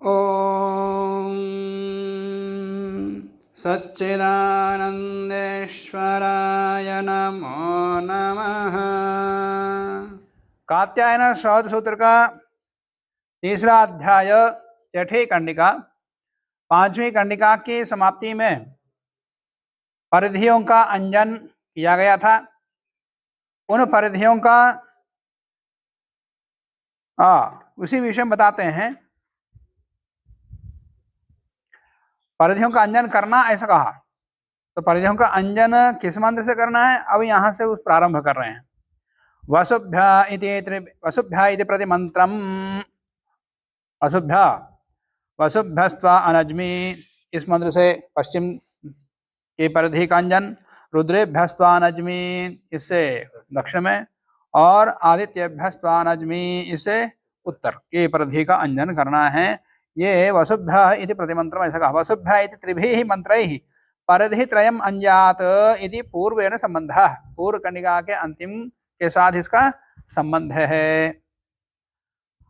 ओम सच्चिदानंदेश्वराय नमो नमः। कात्यायन श्रौत सूत्र का तीसरा अध्याय छठी कंडिका, पांचवी कंडिका की समाप्ति में परिधियों का अंजन किया गया था। उन परिधियों का उसी विषय में बताते हैं। परिधियों का अंजन करना ऐसा कहा, तो परिधियों का अंजन किस मंत्र से करना है, अब यहां से उस प्रारंभ कर रहे हैं। वसुभ्य इति प्रतिमंत्रम वसुभ्य वसुभ्यस्त्वा अनज्मी, इस मंत्र से पश्चिम की परिधि का अंजन, रुद्रेभ्यस्त्वा अनज्मी इससे दक्षिण में, और आदित्यभ्यस्त्वा अनज्मी इससे उत्तर की परिधि का अंजन करना है। ये वसुभ्य इति प्रतिमंत्रम ऐसा कहा। वसुभ्य इति त्रिभिः मंत्रैः परिधि त्रयम् अंजात इति पूर्वेण संबंधः, पूर्व कंडिका के अंतिम के साथ इसका संबंध है।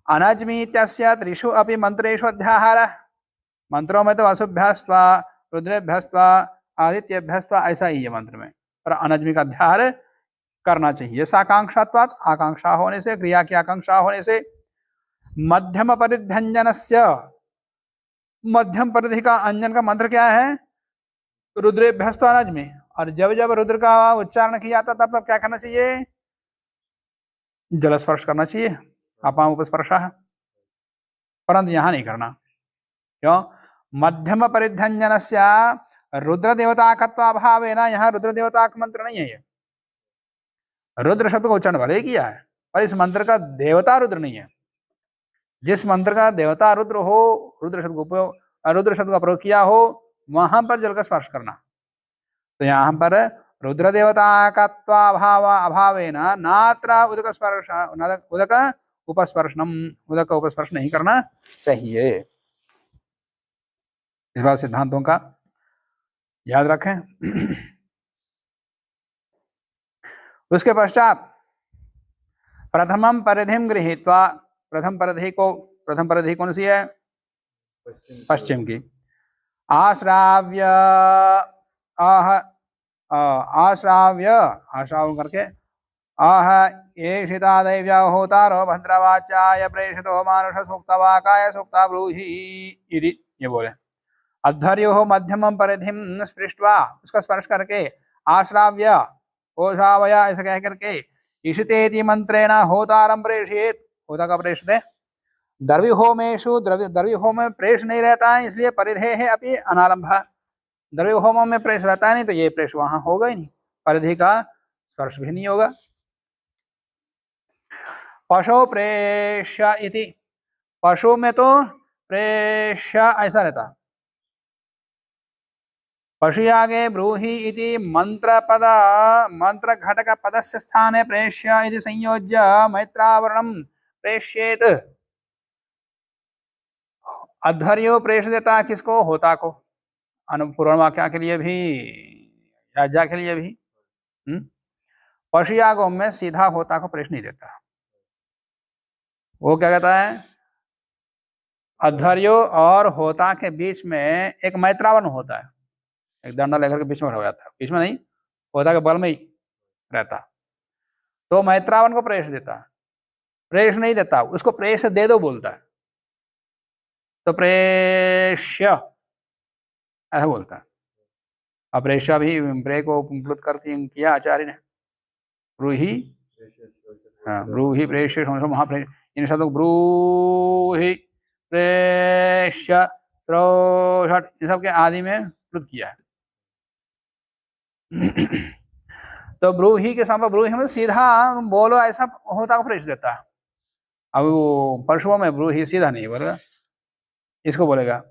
अनज्मीत्यस्य त्रिषु अपि मंत्रेषु अध्याहारः, मंत्रों में तो वसुभ्यस्त्वा रुद्रेभ्यस्त्वा आदित्यभ्यस्त्वा ऐसा ही है मंत्र में, पर अनज्मी का अध्याहार करना चाहिए। साकांक्षात्वात्, आकांक्षा होने से, क्रिया की आकांक्षा होने से। मध्यम परिध्यंजनस्य, मध्यम परिधि का अंजन का मंत्र क्या है? रुद्रेभ्यस्त्वा अनज्मी। और जब जब रुद्र का उच्चारण किया जाता तब क्या करना चाहिए? जल स्पर्श करना चाहिए, अपाम उपस्पर्शः, परंतु यहां नहीं करना। क्यों? मध्यम परिध्यंजनस्य रुद्र देवताकत्वाभावेन, यहाँ रुद्र देवता का मंत्र नहीं है। ये रुद्र शब्द का उच्चारण भले ही किया है, पर इस मंत्र का देवता रुद्र नहीं है। जिस मंत्र का देवता रुद्र हो, रुद्र शब्द का प्रयोग किया हो, वहां पर जल का स्पर्श करना। तो यहाँ पर रुद्र देवताकत्वाभावेन नात्र उदक स्पर्श, उदक उपस्पर्शनम, उदक का उपस्पर्श नहीं करना चाहिए। इस बात सिद्धांतों का याद रखें। उसके पश्चात प्रथमम परिधिम गृहीत्वा, प्रथम परिधि कौन सी है? पश्चिम की। आश्राव्य करके आह येषिता दैव्या होतारो भद्रवाचाय प्रेषितो मानुष सूक्तवाकाय सूक्ता ब्रूहि इति, ये बोले। अध्वर्यो मध्यमम परिधिम स्पृष्ट्वा, उसका स्पर्श करके, आश्राव्य ओषावया ऐसा कह करके, ईशितेति मंत्रेण होतारम प्रेषयेत्, होता का प्रेष दे। द्रव्यहोमेषु, द्रव्यहोम में प्रेष नहीं रहता है, इसलिए परिधे है अपि अनालंभ। द्रव्यहोम में प्रेष रहता है नहीं, तो ये प्रेष वहां होगा ही नहीं, परिधि का स्पर्श भी नहीं होगा। पशु प्रेष्य इति, पशु में तो प्रेष्य ऐसा रहता। पशु आगे ब्रूहि इति मंत्र घटक पदस्य स्थाने प्रेष्य इति संयोज्य मैत्रावरणम प्रेष्येत। अध्वर्यो प्रेष देता है किसको? होता को, अनुपूर्ण वाक्या के लिए भी, राजा के लिए भी। पशुयागों में सीधा होता को प्रेष नहीं देता। वो क्या कहता है? अध्वर्यो और होता के बीच में एक मैत्रावरण होता है, एक डंडा लेकर के बीच में हो जाता है, बीच में नहीं, होता के बल में ही रहता। तो मैत्रावरण को प्रेष देता, प्रेष नहीं देता, उसको प्रेष दे दो बोलता है, तो प्रेष्य ऐसा बोलता है। अप्रेष्य भी प्रे को प्लुत करके किया आचार्य ने, ब्रूहि, ब्रूहि प्रेष्य महाप्रेष, इन शब्दों ब्रूहि प्रेष्य त्रोषट इन सब के आदि में प्लुत किया है। तो ब्रूहि के सामने, ब्रूहि में सीधा बोलो ऐसा होता को प्रेष देता है। अब वो परशुओं में ब्रूहि सीधा नहीं बोलेगा, इसको बोलेगा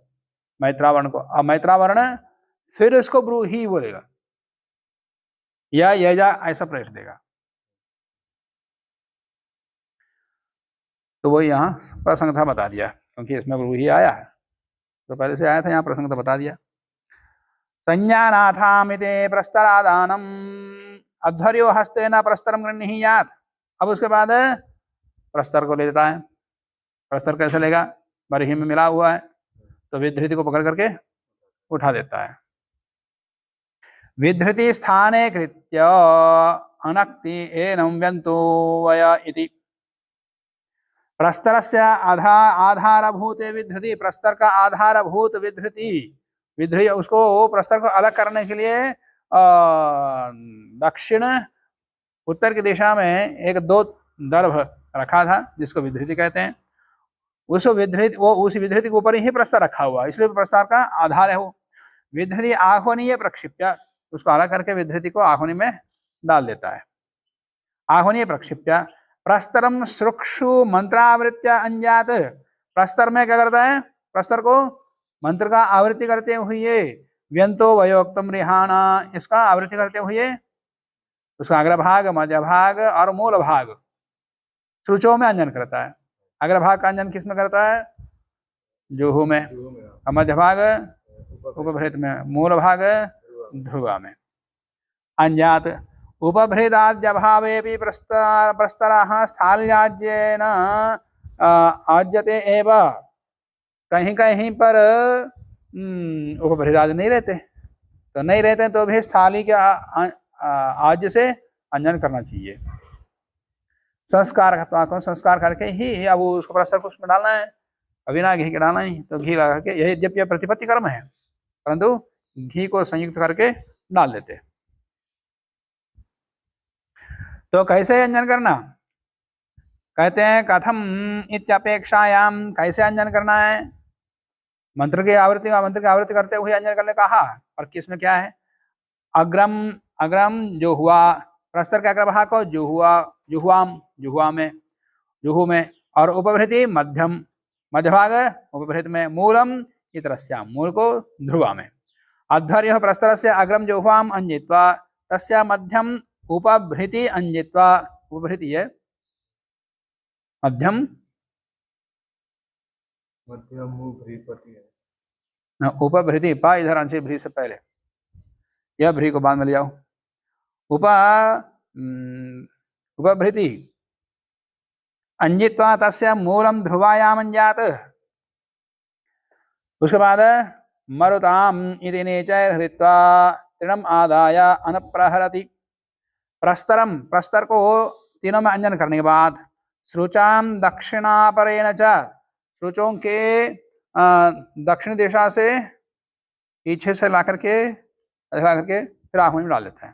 मैत्रावर्ण को। अब मैत्रावर्ण फिर इसको ब्रूहि बोलेगा, या यजा ऐसा प्रेष देगा। तो वो यहाँ प्रसंगता बता दिया, क्योंकि इसमें ब्रूहि आया है, तो पहले से आया था, यहाँ प्रसंगता बता दिया। संज्ञानाथामिते प्रस्तरादानम, अध्वर्यो हस्तेन प्रस्तरम गृह्णीयात्। अब उसके बाद प्रस्तर को ले लेता है। प्रस्तर कैसे लेगा? बरही में मिला हुआ है, तो विधृति को पकड़ करके उठा देता है। विधृति स्थाने कृत्य अनक्ति एनं व्यंतो वय इति। प्रस्तरस्य आधारभूत विधृति, प्रस्तर का आधारभूत विधृति, विधृति उसको प्रस्तर को अलग करने के लिए दक्षिण उत्तर की दिशा में एक दो दर्भ रखा था जिसको विधृति कहते हैं। उस विधृति के ऊपर ही प्रस्तर रखा हुआ, इसलिए प्रस्तर का आधार है वो। विधृति आह्वनीय प्रक्षिप्य, उसको अलग करके विधृति को आह्वनी में डाल देता है। आह्वनीय प्रक्षिप्य प्रस्तरम श्रुक्षु मंत्रावृत्य अंजात, प्रस्तर में क्या करता है, प्रस्तर को मंत्र का आवृत्ति करते हुए व्यंतो वयोक्तम रिहाना, इसका आवृत्ति करते हुए उसका अग्रभाग, मध्य भाग और मूल भाग श्रुचों में अंजन करता है। अग्रभाग का अंजन किस में करता है, जुहू में, और मध्य भाग उपभृत में, मूल भाग ध्रुवा में। अंजात उपभृदाद्यभावेपि प्रस्तरः स्थाल्याज्येन आज्यते एव, कहीं कहीं पर उपभृदादि नहीं रहते, तो नहीं रहते तो भी स्थाली के आज्य से अंजन करना चाहिए। संस्कार को संस्कार करके ही अब उसको प्रस्तर को उसमें डालना है, अभी ना घी के डालना ही, तो घी लगा के, यही यद्यपि प्रतिपत्ति कर्म है परंतु घी को संयुक्त करके डाल देते। तो कैसे अंजन करना, कहते हैं कथम इत्यपेक्षायाम, कैसे अंजन करना है, मंत्र की आवृत्ति करते हुए अंजन करने कहा, और किसमें क्या है, अग्रम जो हुआ, प्रस्तर के अग्रभाग को जो हुआ, जुहू में, और उपभृति मध्यम, मध्य भाग उपभृत में, मूलम इतरस्याम, मूल को ध्रुवा में। अध्वर्य प्रस्तरस्य अग्रम जुह्वाम अंजित्वा तस्य मध्यम उपभृति अंजित्वा, उपभृति है मध्यम उपभृति, पा इधर अंशे भ्री से पहले, यह भ्री को बाद में ले जाओ, उपभृति अंजित्वा तस्य मूलम ध्रुवायाम अंजात, उसके बाद मरुताम इति नीचैर् हृत्वा तृणम आदाय अनप्रहरति, प्रस्तरम, प्रस्तर को तीनों में अंजन करने के बाद, श्रुचाम दक्षिणापरेण च, श्रुचों के दक्षिण दिशा से पीछे से ला करके फिर आह्वनी में डाल देता है।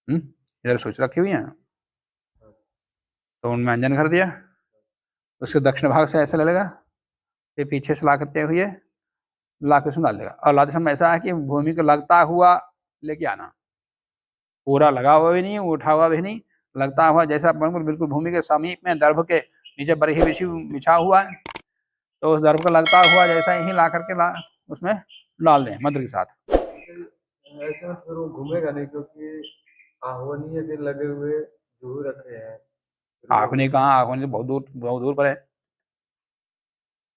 इधर सूच रखी हुई है तो उनमें अंजन कर दिया, उसके दक्षिण भाग से ऐसे ले लेगा, फिर पीछे से ला करते हुए ला के उसमें डाल देगा। और लाते समय ऐसा है कि भूमि को लगता हुआ लेके आना, पूरा लगा हुआ भी नहीं, उठा हुआ भी नहीं, लगता हुआ, जैसा बिल्कुल भूमि के समीप में दर्भ के नीचे बरही बिछा हुआ है, तो उस दर्भ को लगता हुआ जैसा ही ला करके उसमें डाल दें मंत्र के साथ। ऐसा फिर वो घूमेगा नहीं, क्योंकि आह्वनीय के लगे हुए जुहू रखे हैं। आह्वनी कहाँ, आह्वनी बहुत दूर पर है,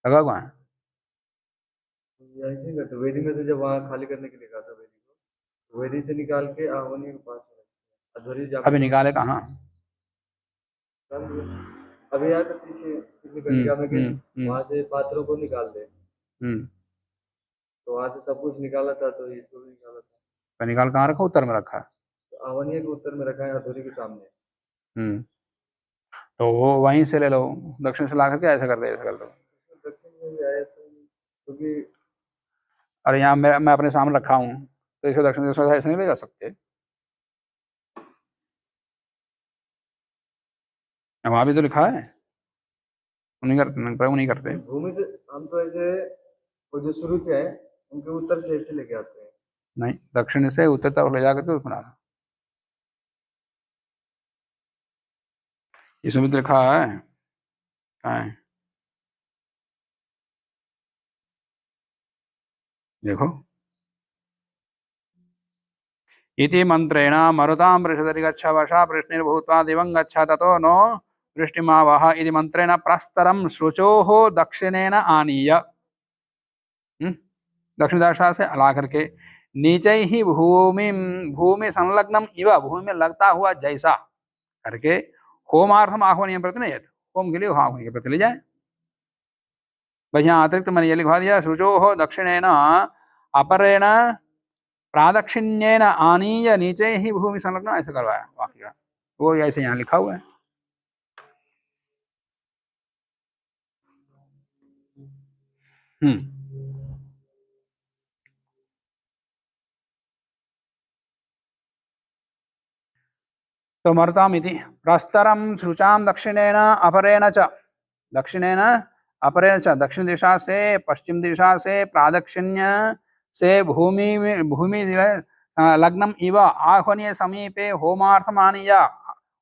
लगा हुआ है। ऐसे करते वेदी में से, जब वहाँ खाली करने के लिए कहा था वेदी को, वेदी से निकाल के आह्वनी के पास में, अभी निकाले कहाँ, अभी यहाँ तक पीछे वहां से पात्रों को निकाल दे, तो वहां से सब कुछ निकाला था, तो इसको भी निकाला था। तो निकाल कहाँ रखा, उत्तर में रखा, तो आह्वनीय के उत्तर में रखा है, अधूरी के सामने। तो वो वहीं से ले लो, दक्षिण से ला करके ऐसा कर दे, ऐसा कर दो। दक्षिण में भी आया था, क्योंकि अरे यहाँ मैं अपने सामने रखा हूँ, तो इसको दक्षिण से ऐसे नहीं ले जा सकते, वहां भी तो लिखा है, नहीं करते। भूमि से हम तो ऐसे, वो जो शुरू से है उनके उत्तर से ऐसे लेके आते हैं, नहीं, दक्षिण से उत्तर तरफ ले जाकर के उसमें डाला, इसमें तो लिखा है, कहाँ है देखो, इति मंत्रेण मरुतां पृषदरि गच्छ वर्षा पृष्णिर्भूत्वा दिवं गच्छ ततो नो वृष्टिमावह इति मंत्रेण प्रस्तरं शुचोः दक्षिणेन आनीय, दक्षिण दिशा से ला करके, नीचे ही भूमि संलग्नम इव, भूमि में लगता हुआ जैसा करके, होमार्थम आह्वनीय प्रति नयेत, होम के लिए आह्वनीय प्रति ले जाए। बस यहाँ अतिरिक्त मैंने ये लिखवा दिया, शुचो दक्षिणेन अपरेण प्रादक्षिण्येन आनीय नीचे ही भूमि संलग्न, ऐसे करवाया वाक्य, वो ऐसे यहाँ लिखा हुआ है। तो मर्तामिति प्रस्तरम शुचाम दक्षिणेन अपरेण च, दक्षिणेन अपरेण च, दक्षिण दिशा से पश्चिम दिशा से प्रादक्षिण्य से भूमि लग्नम इव आह्वनीय समीपे होमार्थम आनीय,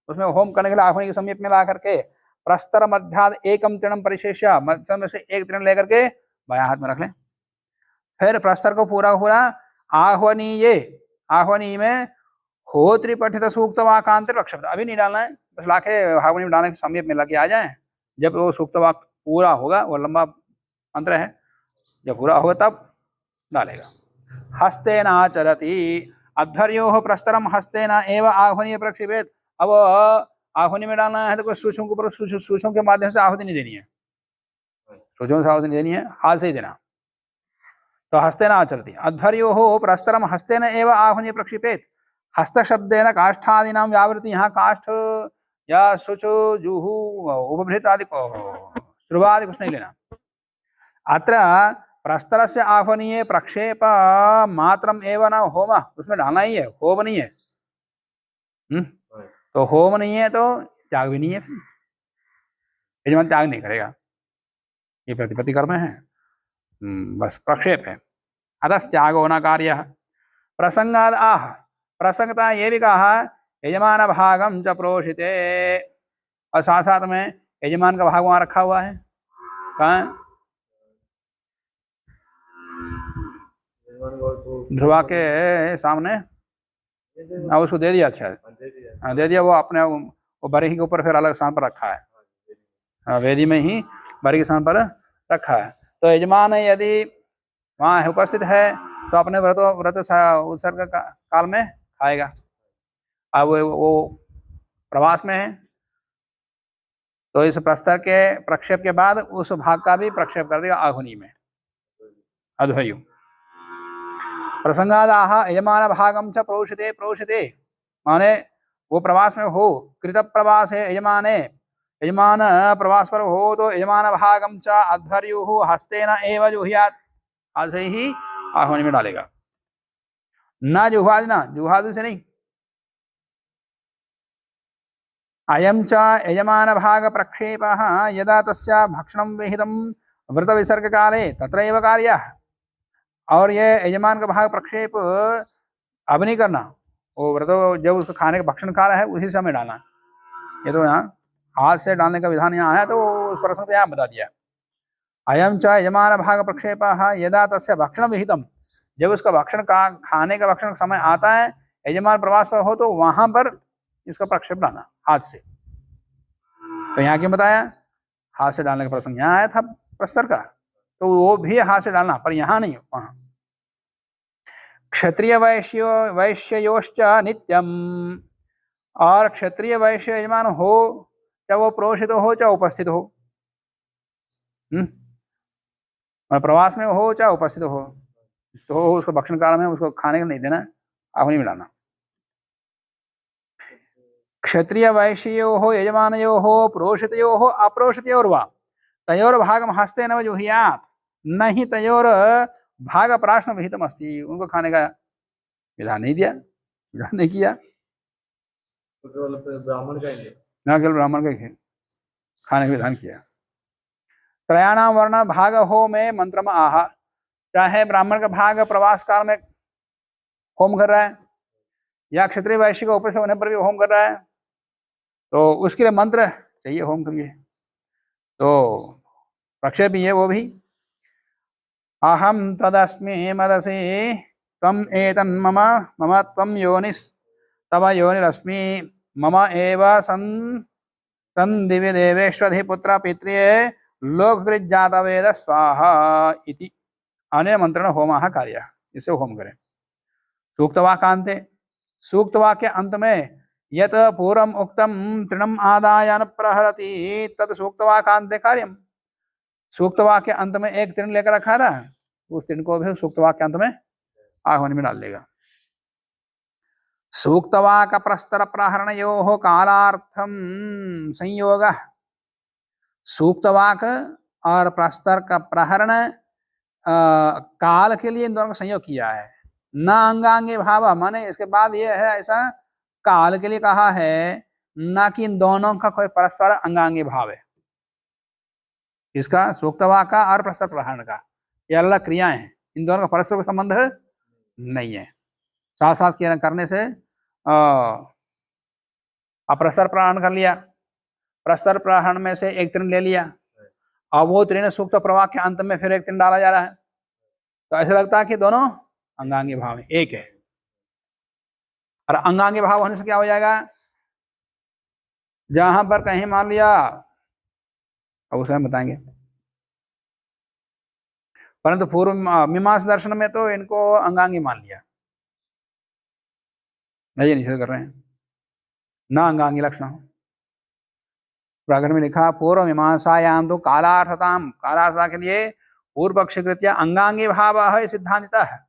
उसमें होम करने के लिए आह्वनीय के समीप में ला करके प्रस्तर मध्याद एकम तृणम परिशेष्य, मध्य में से एक तृण लेकर के बायां हाथ में रख लें। फिर प्रस्तर को पूरा पूरा आह्वनीय में होत्री पठित सूक्त वाकांत रक्षक, अभी नहीं डालना है, बस लाके आह्वनीय में डालने के समीप में लगे आ जाए। जब वो सूक्त वाक पूरा होगा, वो लंबा मंत्र है, जब पूरा होगा तब डालेगा। हस्तेन आचरति अध्वर्यो प्रस्तरम हस्तेन एव आह्वनीय प्रक्षिपेत। अब आह्वनीय में डालना है तो कुछ सूचों के ऊपर सूचों के माध्यम से आहुति नहीं देनी है, सूचों से आहुति नहीं देनी है, हाथ से ही देना। तो हस्तेन आचरति अध्वर्यो प्रस्तरम हस्तेन एव आह्वनीय प्रक्षिपेत। हस्त शब्देन काष्ठादीनां व्यावृत्ति, यहाँ काष्ठ या शुचु जुहु उपभृत आदि को श्रुवादि कुछ नहीं लेना। अत्र प्रस्तरस्य आह्वनीय प्रक्षेप मात्रम एव न होम, उसमें डालना ही है, होम नहीं है। तो होम नहीं है तो त्याग भी नहीं है, यजमान त्याग नहीं करेगा, ये प्रतिपत्ति कर्म है, बस प्रक्षेप है। अतः त्याग होना कार्य। प्रसंगाद आह, प्रसंगता ये भी कहा यजमान भागम च प्रोषिते, और साथ साथ में यजमान का भाग वहां रखा हुआ है, कहाँ ध्रुवा के सामने, उसको दे दिया, अच्छा दे दिया, वो अपने वो बरही के ऊपर फिर अलग स्थान पर रखा है, वेदी में ही बरही के स्थान पर रखा है। तो यजमान यदि वहाँ उपस्थित है तो अपने व्रत उत्सर्ग काल में खाएगा। अब वो प्रवास में है तो इस प्रस्तर के प्रक्षेप के बाद उस भाग का भी प्रक्षेप कर देगा आह्वनीय में, अध्वर्यु। प्रसंगादाह यजमान भागम च प्रोषिते, प्रोषिते माने वो प्रवास में हो, कृत प्रवास है यजमाने, यजमान प्रवास पर हो तो यजमान भागम च अध्वर्यु हस्तेन एव जुह्यात्, हाथ से ही आह्वनीय में डालेगा, ना जुह्वादि, ना जुह्वादि से नहीं। अयं च यजमान भाग प्रक्षेपः यदा तस्या भक्षणं विहितं व्रत विसर्ग काले तत्रैव कार्यः। और ये यजमान का भाग प्रक्षेप अब नहीं करना, वो व्रत जब उसको खाने का भक्षण काल है उसी समय डालना। ये तो यहाँ हाथ से डालने का विधान यहाँ आया तो उस प्रसंग पे यहाँ बता दिया। अयं च यजमान भाग प्रक्षेपः यदा तस्य भक्षण विहितम, जब उसका भक्षण का खाने का भक्षण समय आता है, यजमान प्रवास पर हो तो वहां पर इसका प्रक्षेप डालना हाथ से। तो यहाँ क्यों बताया, हाथ से डालने का प्रसंग यहाँ आया था प्रस्तर का, तो वो भी हाथ से डालना, पर यहाँ नहीं, वहां। क्षत्रिय वैश्योश्च नित्यम, और क्षत्रिय वैश्य यजमान हो चाहे वो प्रोषित हो चाहे उपस्थित हो, प्रवास में हो चाहे उपस्थित हो, तो उसको भक्षण काल में उसको खाने का नहीं देना, आह्वनीय में डालना। क्षत्रिय वैश्यो हो यजमानयो हो प्रोषितयो हो अप्रोषितयोर वा तयोर भागम हस्तेन व जुह्यात्, नहीं तयोर भाग प्राश्न विहितम अस्ति, उनको खाने का विधान नहीं दिया, विधान नहीं किया, ब्राह्मण का ही न केवल ब्राह्मण का खाने का विधान किया। त्रयाणाम वर्ण भाग हो में मंत्र में आह, चाहे ब्राह्मण का भाग प्रवास काल में होम कर रहा है या क्षत्रिय वैश्य का उपस्थित होने पर भी होम कर रहा है, तो उसके लिए मंत्र चाहिए होम के लिए, तो प्रक्षेप भी है वो भी। अहम तदस्मि मदसि तम एतन मम मम त्वं योनिस् तव योनिरस्मि मम एव सन दिव्य देवेश्वधि पुत्र पित्र्ये लोककृत जातवेद स्वाहा इति अनेन मंत्रेण होमः कार्यः, इसे होम करें। सूक्तवाक्यांते, सूक्तवाक्य अंत में यत पूर्वम उक्तम तृणम आदाय न प्रहरति तत् सूक्तवाक्यांते कार्यम, सूक्त वाक्य अंत में एक तीर्ण लेकर रखा ना, उस तीर्ण को भी सूक्त वाक्य अंत में आह्वनि में डाल लेगा। सूक्तवाक प्रस्तर प्रहरणयोः कालार्थम संयोग। सूक्तवाक और प्रस्तर का प्रहरण काल के लिए इन दोनों का संयोग किया है। न अंगांगी भाव माने इसके बाद ये है ऐसा काल के लिए कहा है, न कि इन दोनों का कोई परस्पर अंगांगी भाव है। इसका सूक्तवाक का और प्रस्तर प्रहरण का ये अलग क्रियाएं हैं, इन दोनों का परस्पर संबंध नहीं है। साथ साथ क्रिया करने से अप्रस्तर प्रहरण कर लिया, प्रस्तर प्रहरण में से एक तीर्ण ले लिया, और वो तीर्ण सूक्त प्रवाह के अंत में फिर एक तीर्ण डाला जा रहा है, तो ऐसा लगता है कि दोनों अंगांगी भाव में एक है। और अंगांगी भाव होने से क्या हो जाएगा, जहां पर कहीं मान लिया, अब उसे हम बताएंगे, परंतु पूर्व मीमांसा दर्शन में तो इनको अंगांगी मान लिया, ये निषेध कर रहे हैं न अंगांगी लक्षण। प्राकरण में लिखा पूर्व मीमांसायाम तो कालार्थताम, कालार्थता के लिए पूर्व पक्ष कृत्या अंगांगी भाव है सिद्धांतः है।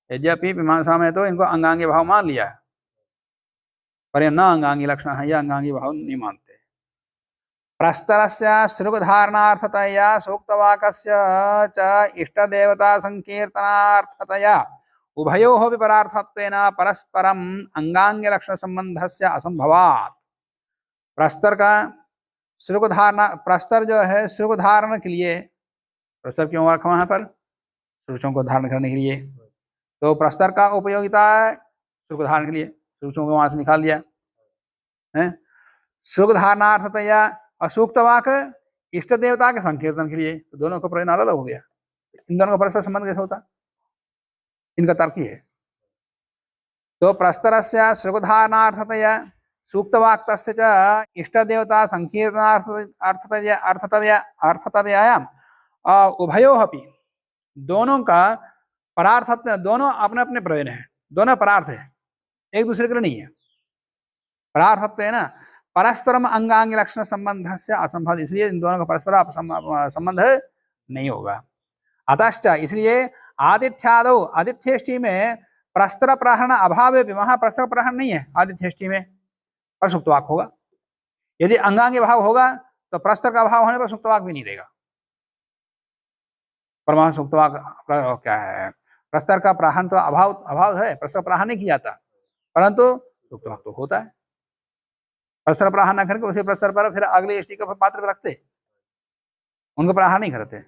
यद्यपि मीमांसा में तो इनको अंगांगी भाव मान लिया है, पर यह न अंगांगी लक्षण है, यह अंगांगी भाव नहीं मानते। प्रस्तरस्य श्रुगधारणार्थतया सूक्तवाकस्य च इष्टदेवता संकीर्तनार्थतया उभयोः विपरार्थत्वेन परस्परम अंगांगी लक्षण संबंधस्य असंभवात्। प्रस्तर का श्रुगधारणा, प्रस्तर जो है श्रुगधारण के लिए, प्रस्तर क्यों रखा वहां पर, श्रुचों को धारण करने के लिए, तो प्रस्तर का उपयोगिता श्रुगधारण के लिए, श्रुचों को वहां से निकाल दिया है। श्रुगधारणार्थतया और सूक्तवाक इष्ट देवता के संकीर्तन के लिए, तो दोनों का प्रयोजन अलग हो गया। इन दोनों का परस्पर संबंध कैसे होता, इनका तर्क ही है। तो प्रस्तरस्य श्रुगधारणार्थतया सूक्तवाक्तस्य च इष्ट देवता संकीर्तनार्थतया उभयोः अपि, दोनों का परार्थत्व, दोनों अपने अपने प्रयोजन है, दोनों परार्थ है, एक दूसरे के लिए नहीं है। परार्थत्व है ना, परस्परम अंगांगी लक्षण संबंध से असंभव, इसलिए इन दोनों का परस्पर संबंध नहीं होगा। अतश्च इसलिए आदित्यादो, आदित्येष्टि में प्रस्तर प्रहरण अभाव, वहां प्रस्तर प्रहरण नहीं है आदित्येष्टि में, पर सुक्तवाक होगा। यदि अंगांगी भाव होगा तो प्रस्तर का अभाव होने पर सुक्तवाक भी नहीं देगा। परमाणु सुक्तवाक क्या है, प्रस्तर का प्रहरण तो अभाव है, प्रस्तर प्रहरण नहीं किया जाता, परंतु सुक्तवाक तो होता है। प्रस्तर प्रहरण न करके उसी प्रस्तर पर फिर अगले इष्टि का पात्र रखते, उनको प्रहरण नहीं करते।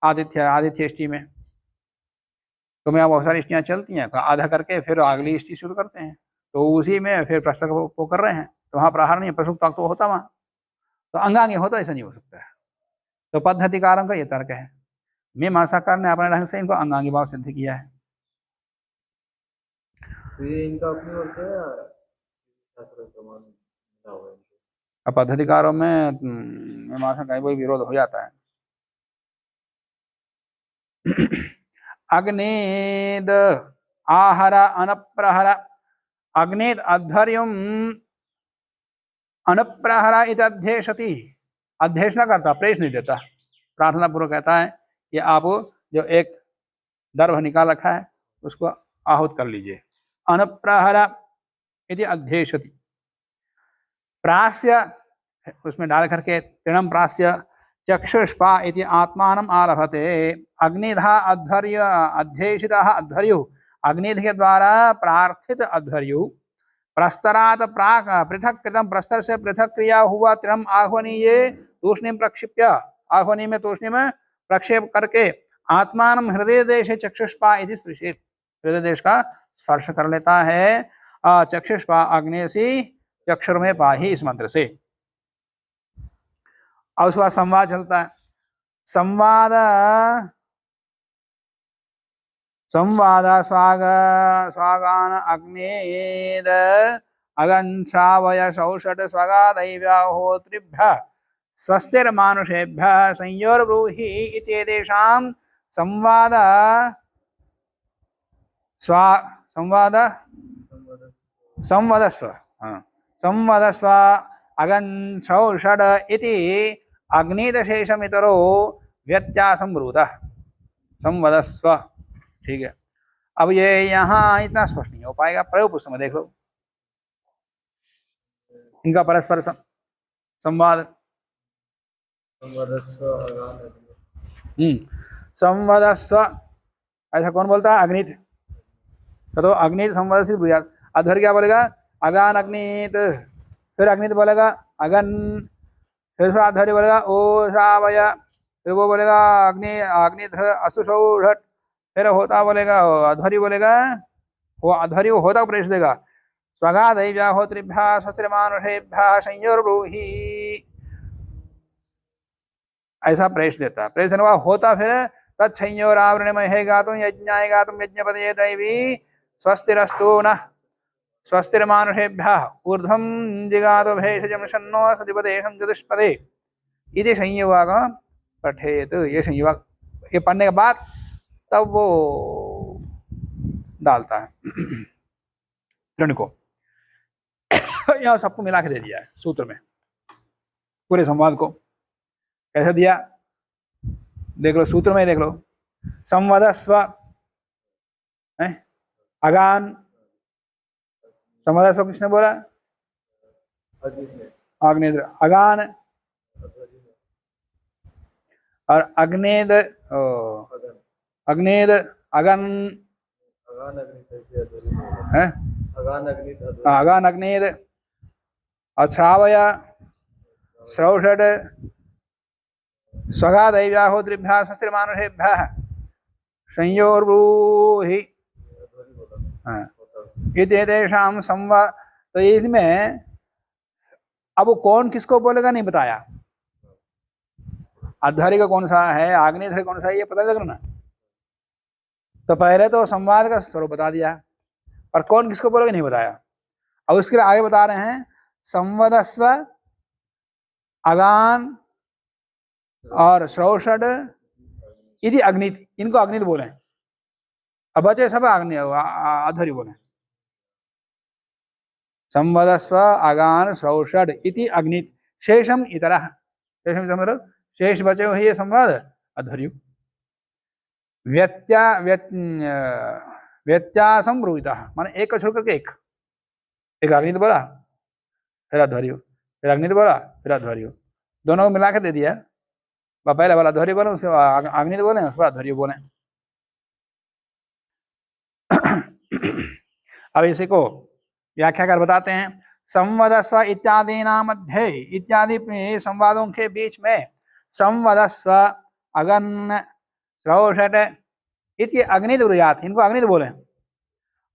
आदित्य इष्टि में तो मैं बहुत सारी इष्टियाँ चलती हैं, तो आधा करके फिर अगली इष्टि शुरू करते हैं, तो उसी में फिर प्रस्तर को कर रहे हैं, तो वहाँ प्रहार नहीं, प्रसुक्तवाक तो होता वहाँ, तो अंगांगी होता, ऐसा नहीं हो सकता है। तो पद्धतिकारों का ये तर्क है। मीमांसाकार ने अपने ढंग से इनको अंगांगी भाव सिद्ध किया है। तो ये इनका अपनी ओर से शास्त्र प्रमाण मिला हुआ है। अब पद्धतिकारों में मीमांसा का कोई विरोध हो जाता है। अग्नेद आहर अनप्रहर, अग्नेद अध्वर्युम अनप्रहर इत अध्येशति, अध्येश न करता, प्रेष नहीं देता, प्रार्थना पूर्वक कहता है कि आप जो एक दर्भ निकाल रखा है उसको आहूत कर लीजिए। अनप्रहर इति अध्येशति, प्रास्य उसमें डाल करके तृणम प्रास्य चक्षुष्पा इति आत्मानम आलभते, अग्निधा अध्वर्य अध्येषितः अध्वर्यु, अग्निध के द्वारा प्रार्थित अध्वर्यु, प्रस्तरात प्राक पृथक कृतम, प्रस्तर से पृथक क्रिया हुआ तृणम आह्वनीये तूष्णीम प्रक्षिप्य, आह्वनी में तूष्णीम प्रक्षेप करके आत्मानम हृदय देश चक्षुष्पा इति स्पृशेत, हृदय देश का स्पर्श कर लेता है। चक्षुष्पा अग्नेसी चक्षुर में पाही, इस मंत्र से। और उसके बाद संवाद चलता है। संवाद स्वागान अग्नेद अगन्श्रावय सौषट स्वगादैव्याहोत्रिभ्य स्वस्तिर्मानुषेभ्य संयोर्ब्रूहि इत्येतेषां संवाद संवदस्व अगन्श्रौषड इति अग्निदशेषमितरो व्यत्यासम ब्रूतः संवदस्व। ठीक है, अब ये यहाँ इतना स्पष्ट नहीं हो पाएगा, प्रयोग पुस्तक में देख लो इनका परस्पर संवाद। संवदस्व अगान अग्नि। संवदस्व ऐसा कौन बोलता है? अग्नित। तो अग्नित संवदस्व ब्रूयात्। अध्वर्य क्या बोलेगा? अगान अग्नित। फिर अग्नित बोलेगा अगन। फिर अध्वर्य बोलेगा ओ शावय। फिर वो बोलेगा अग्नि अग्निध असुषौषट। फिर होता बोलेगा अध्वर्य बोलेगा, वो अध्वर्य वो होता प्रवेश देगा स्वगा दैव्याहोत्रिभ्यः स्वस्तिर्मानुषेभ्यः संयोर्ब्रूहि, ऐसा प्रेष देता है। प्रेष देने का होता फिर तत्संयोरावृणे महे गातुं यज्ञाय गातुं यज्ञपदये दैवी स्वस्तिरस्तु नः स्वस्तिर्मानुषेभ्यः ऊर्ध्वं जिगातो भेषजं शन्नो सतिपदेशं चतुष्पदे इति संयोगाग पठेत। ये संयोग ये पढ़ने के बाद तब वो डालता है ऋण को। यहाँ सबको मिला के दे दिया है सूत्र में, पूरे संवाद को कैसे दिया देख लो, सूत्र में देख लो। संवदस्व अगान, संवदस्व किसने बोला? अग्निद्र। अगान और अग्नेद अग्नेद अगन है, अगान अग्नेद और श्रावय श्रौषड स्वगा दैव्याहोत्रिभ्यः स्वस्तिर्मानुषेभ्यः संयोर्ब्रूहि इत्येतेषां संवाद। तो इसमें अब कौन किसको बोलेगा नहीं बताया, अध्वर्य का कौन सा है, आग्नेय कौन सा है, ये पता लग रहा ना। तो पहले तो संवाद का स्वरूप बता दिया, पर कौन किसको बोलेगा नहीं बताया। अब उसके लिए आगे बता रहे हैं संवदस्व अगान और श्रौषड यदि अग्नित, इनको अग्नित बोले। अब बचे सब अग्नि अध्वर्य बोले। संवदस्व अगान श्रौषड इति अग्नित शेषम इतरः। शेषम मतलब शेष बचे हुए ये संवाद अध्वर्य। व्यत्यासम ब्रूहितः माने एक को छोड़ करके एक अग्नित बोला फिर अध्वर्य, फिर अग्नित बोला फिर अध्वर्य, दोनों को मिला के दे दिया। पहले वाला अध्वर्य बोले, उसके बाद अग्नित बोले, उसके बाद अध्वर्य बोले। अब इसी को व्याख्याकार बताते हैं। संवदस्व इत्यादि मध्य, इत्यादि संवादों के बीच में संवदस्व अगन श्रौषट इति अग्नित ब्रूयात्, इनको अग्नित बोले।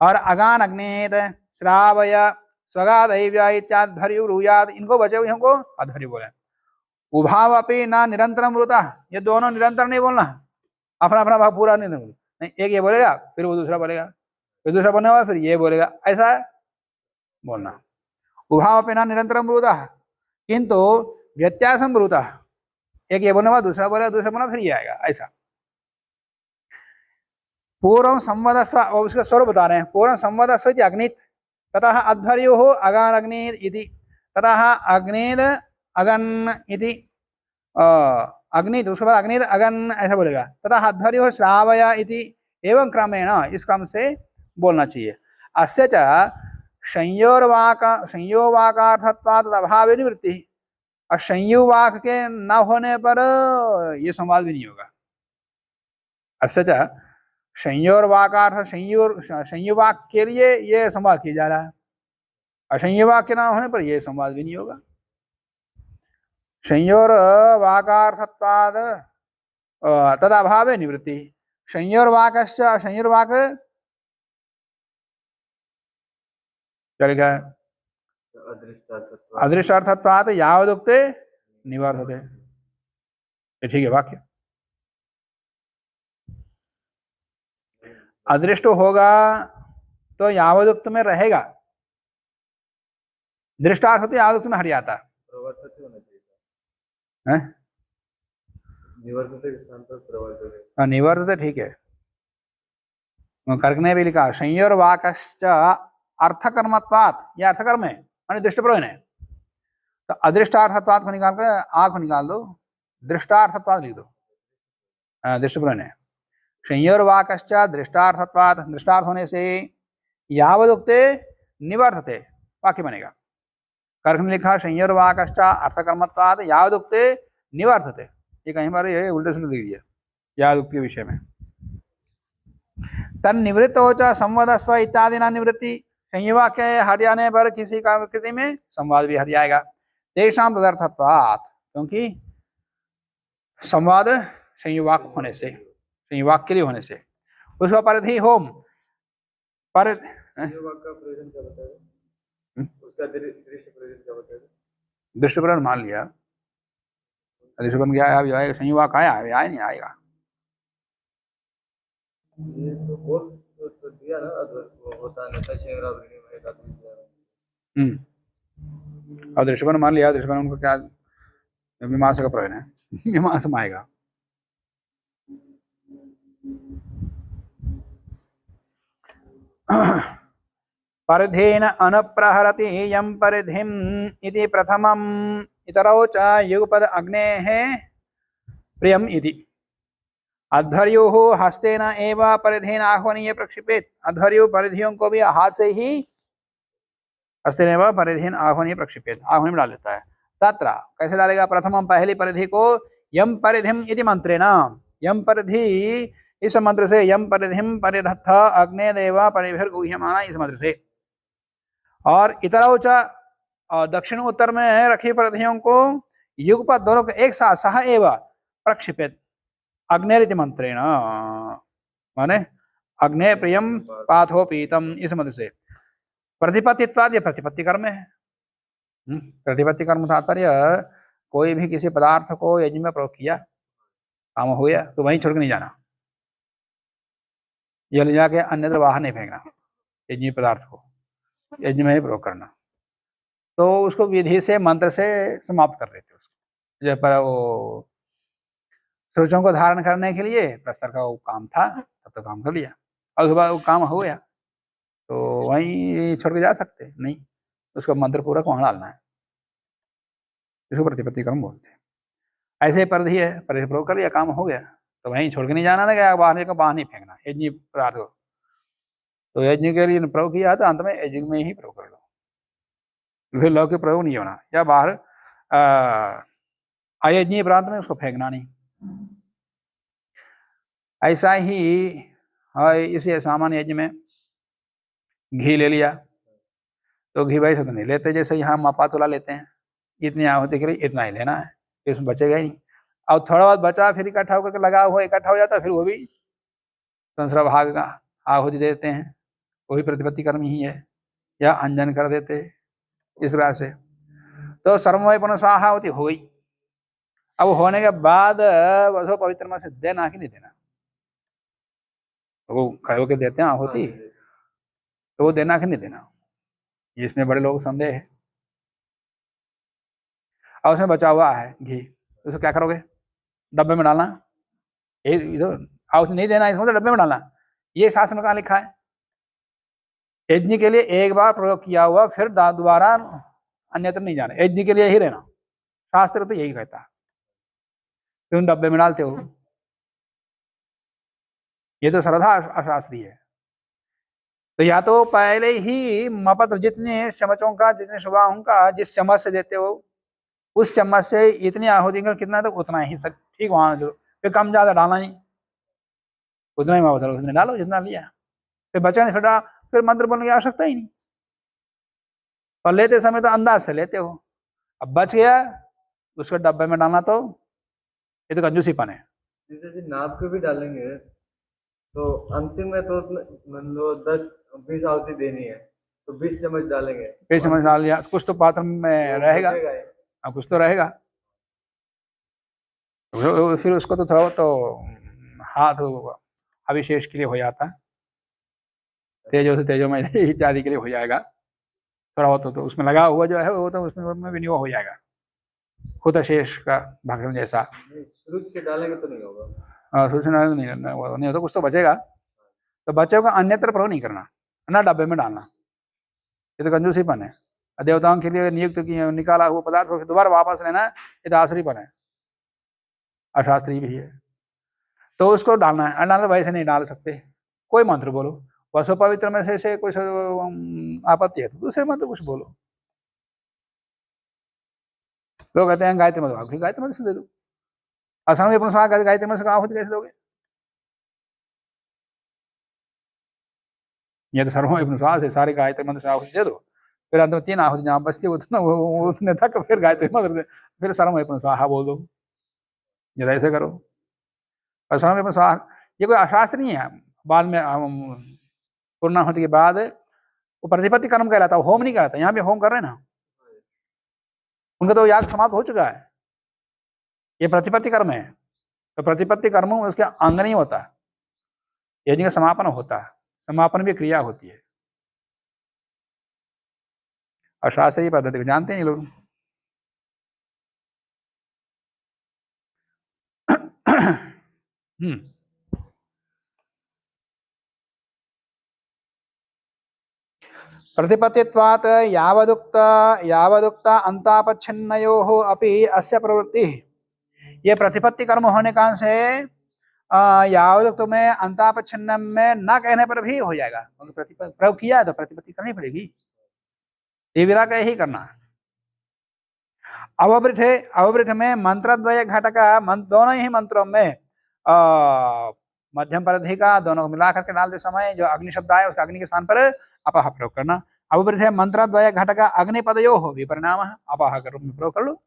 और अगान अग्नित श्रावय स्वगा दैव्या इत्याध्वर्य ब्रूयात्, इनको बचे हुए हमको अध्वर्य बोले। उभाव अपि न निरंतरम ब्रूता, ये दोनों निरंतर नहीं बोलना, अपना अपना भाग पूरा नहीं बोलना। नहीं, एक ये बोलेगा फिर वो दूसरा बोलेगा, फिर दूसरा बोलने वाला फिर ये बोलेगा, ऐसा बोलना। उभाव अपि न निरंतरम ब्रूता किंतु व्यत्यासम ब्रूता, एक ये बोलने वाला दूसरा बोलेगा, दूसरा बोलना फिर ये आएगा, ऐसा। पूर्व संवदस्व, और उसका स्वरूप बता रहे हैं। पूर्व संवदस्व इति अग्नित ततः अध्वर्यो अगान अग्नित इति, ततः अग्नित अगन इति अग्नित, उसके बाद अग्नित अगन ऐसा बोलेगा। ततः अध्वर्यो श्रावय इति, एवं क्रमेण इस क्रम से बोलना चाहिए। अस्य च संयोवाकार्थत्वात् अभावे निवृत्ति, और संयोवाक के न होने पर ये संवाद भी नहीं होगा। अस्य च संयोर्वाकार्थ, संयोवाक के लिए ये संवाद किया जा रहा है, और संयोवाक के न होने पर यह संवाद भी नहीं होगा। संयोर्वाकार्थत्वाद तदभावे निवृत्ति, संयोर्वाकश्च, संयोर्वाक क्या लिखा है? अदृष्टार्थत्वात् यावदुक्ते निवर्तते, ठीक है वाक्य। अदृष्ट होगा तो यावदुक्त में रहेगा, दृष्टार्थ होते यावदुक्त में हट जाता है। निवर्तते ठीक है, कर्क ने भी लिखा संयोर्वाकश्च अर्थकर्मत्वात्, यह अर्थकर्म है माने दृष्ट प्रयोजन है। तो अदृष्टार्थत्वात् को निकाल कर आ को निकाल दो, दृष्टार्थत्वात् लिख दो। दृष्टिपुरन है। संयोर्वाकश्च दृष्टार्थत्वात्, दृष्टार्थ होने से यावदुक्ते निवर्तते वाक्य बनेगा। कर्क में लिखा संयोर्वाकश्च अर्थकर्मत्वात् यावदुक्ते निवर्तते, ये कहीं पर ये उल्टे सुल्टे लिख दिया यावदुक्त के विषय में। तन्निवृत्तो च संवादस्व इत्यादि ना निवृत्ति, संयोगवाक्य हट जाने पर किसी कामकृति में संवाद भी हट जाएगा। तेषां तदर्थत्वात्, क्योंकि संवाद संयोगवाक्य होने से, संयोगवाक्य के लिए होने से उसका परिधि होम पर संयोग का प्रयोजन क्या बताएगा, उसका दृष्टि प्रयोजन क्या बताएगा। दृष्टिपुरन मान लिया, दृष्टिपुरन क्या है, जो है संयोगवाक्य आया नहीं आएगा। ये तो बोल तो दिया ना, वो होता नहीं था शेरावरी में एक आदमी दिया। और दृष्टिपुरन मान लिया, दृष्टिपुरन उनको क्या मीमांसा का प्रयोजन है, मीमांसा में आएगा। परिधेन अनप्रहरति यं परिधिम इति प्रथमम् इतरौ च युगपद अग्नेः प्रियम इति। अध्वर्युः हस्तेन एव परिधेन आह्वनीय प्रक्षिपेत, अध्वर्यु परिधियों को भी हाथ से ही हस्तेन एव परिधेन आह्वनीय प्रक्षिपेत, आह्वनी में डाल देता है। तत्र कैसे डालेगा, प्रथमम पहली परिधि को यम परिधिम इति मंत्रेण, यम परिधि इस मंत्र से, यम परिधिम परिधत्थ अग्ने देव परिभिर्गुह्यमाना इस मंत्र से, और इतरौ च दक्षिण उत्तर में रखी परिधियों को युगपद दोनों के एक साथ सह एव प्रक्षिपेत अग्नेरिति मंत्रेण, माने अग्ने प्रियम पाथो पीतम इस मंत्र से। प्रतिपत्तित्वाद, ये प्रतिपत्ति कर्म है। प्रतिपत्ति कर्म तात्पर्य कोई भी किसी पदार्थ को यज्ञ में प्रयोग किया, काम हो गया तो वहीं छोड़ के नहीं जाना, यह ले जाके अन्यत्र बाहर नहीं फेंकना, यज्ञ पदार्थ को यज्ञ में ही प्रयोग करना। तो उसको विधि से मंत्र से समाप्त कर देते उसको। जब पर वो सूर्यों को धारण करने के लिए प्रस्तर का वो काम था, तब तो काम कर लिया, और उसके बाद वो काम हो गया तो वहीं छोड़ के जा सकते नहीं, उसका मंत्र पूरा वहाँ डालना है, इसको प्रतिपत्ति कर्म बोलते हैं। ऐसे परिधि है, परिधि प्रयोग कर लिया, काम हो गया तो वहीं छोड़ के नहीं जाना, ना क्या बाहर नहीं फेंकना यज्ञ पदार्थ को। तो यज्ञ के लिए प्रयोग किया तो अंत में यज्ञ में ही प्रयोग कर लो, फिर लौकिक प्रयोग नहीं होना, या बाहर अयज्ञीय प्रांत में उसको फेंकना नहीं। ऐसा ही इसे सामान्य यज्ञ में घी ले लिया तो घी वैसे तो नहीं लेते, जैसे यहाँ मापा तोला लेते हैं, इतनी आहुति के लिए इतना ही लेना है, इसमें बचेगा ही नहीं। और थोड़ा बहुत बचा फिर इकट्ठा होकर लगा हुआ इकट्ठा हो जाता है, फिर वो भी दूसरा भाग का आहुति देते हैं, वही प्रतिपत्ति कर्म ही है, या अंजन कर देते इस प्रकार से। तो सर्वमय पुनः स्वाहा आहुति हो गई। अब होने के बाद वसो पवित्र में से देना कि नहीं देना, वो खड़े के देते हैं आहुति, तो वो देना कि नहीं देना, इसमें बड़े लोग संदेह है। और उसमें बचा हुआ है घी, उसको क्या करोगे, डब्बे में डालना, आहुति नहीं देना, इसमें तो डब्बे में डालना, ये शास्त्र में कहाँ लिखा है। यज्ञ के लिए एक बार प्रयोग किया हुआ फिर दोबारा अन्यत्र नहीं जाना, यज्ञ के लिए ही रहना, शास्त्र तो यही कहता है, तुम डब्बे में डालते हो, ये तो श्रद्धा अशास्त्रीय है। तो या तो पहले ही मपत्र जितने चम्मचों का, जितने सुबाहों का जिस चम्मच से देते हो उस चम्मच से इतनी आहुति का कितना तो उतना ही सब ठीक, वहां जो फिर कम ज्यादा डालना नहीं, उतना ही मपत्र उसने डालो जितना लिया, फिर बचा नहीं, फिर मंत्र बोलने की आवश्यकता ही नहीं। और लेते समय तो अंदाज से लेते हो, अब बच गया उसको डब्बे में डालना, तो ये तो कंजूसीपन है। जैसे नाप के भी डालेंगे तो अंतिम में तो मान लो 10-20 आहुति देनी है तो 20 चम्मच डालेंगे, 20 चम्मच डाल दिया, कुछ तो पात्र में रहेगा, अब कुछ तो रहेगा, फिर उसको तो थोड़ा तो हाथ अभिशेष के लिए हो जाता है, तेजो से तेजो में इत्यादि के लिए हो जाएगा, थोड़ा बहुत तो उसमें लगा हुआ जो है वो तो उसमें विनियोग हो जाएगा, खुद शेष का भगवान जैसा। शुरू से डालेंगे तो नहीं होगा, नहीं होता, कुछ तो बचेगा, तो बचे का अन्यत्र प्रयोग नहीं करना, ना डब्बे में डालना, ये तो कंजूसीपन है। देवताओं के लिए नियुक्त निकाला हुआ पदार्थ को दोबारा वापस लेना, ये तो आश्रीपन है, अशास्त्रीय भी है। तो उसको डालना है। डालना तो वैसे नहीं डाल सकते, कोई मंत्र बोलो। वसु पवित्र में से कुछ आपत्ति है तो दूसरे मंत्र कुछ बोलो। लोग कहते हैं गायत्री मंत्र, आपकी गायत्री मंत्र से दे दो। असम में अपना गायत्री मंत्र से आहुति कैसे दोगे? ये तो सर्वों अपने स्वाहा से सारे गायत्री मंत्र से आहुति दे दो, फिर अंत में 3 आहुति जहाँ बचती है उतना उसने तक फिर गायत्री मंत्र दे, फिर सर्वों अपने स्वाहा बोल दो। ये ऐसे करो। और सर्वों अपने स्वाहा ये कोई अशास्त्र नहीं है। बाद में पूर्णाहुति के बाद वो प्रतिपत्ति कर्म कहलाता है, होम नहीं कहलाता। यहाँ भी होम कर रहे हैं ना, उनका तो याग समाप्त हो चुका है। ये प्रतिपत्ति कर्म है, तो प्रतिपत्ति कर्म उसके अंग नहीं होता, यज्ञ का समापन होता है। समापन भी क्रिया होती है। और शास्त्रीय पद्धति को जानते हैं ये लोग। प्रतिपत्तित्वात् यावदुक्त अंतापच्छिन्नयोः अपि अस्य प्रवृत्ति। ये प्रतिपत्ति कर्म होने का से यावदुक्त में अंतापच्छिन्न में न कहने पर भी हो जाएगा, क्योंकि प्रयोग किया है तो प्रतिपत्ति करनी पड़ेगी। देवीरा का ही करना। अववृथ में मंत्रद्वय घटक दोनों ही मंत्रों में मध्यम परिधि का दोनों को मिलाकर के डालते समय जो अग्नि शब्द आए उस अग्नि के स्थान पर अपह प्रयोग करना। अववृथ मंत्रद्वय घटक अग्निपदयो हो विपरिणाम अपह के रूप में प्रयोग कर लो।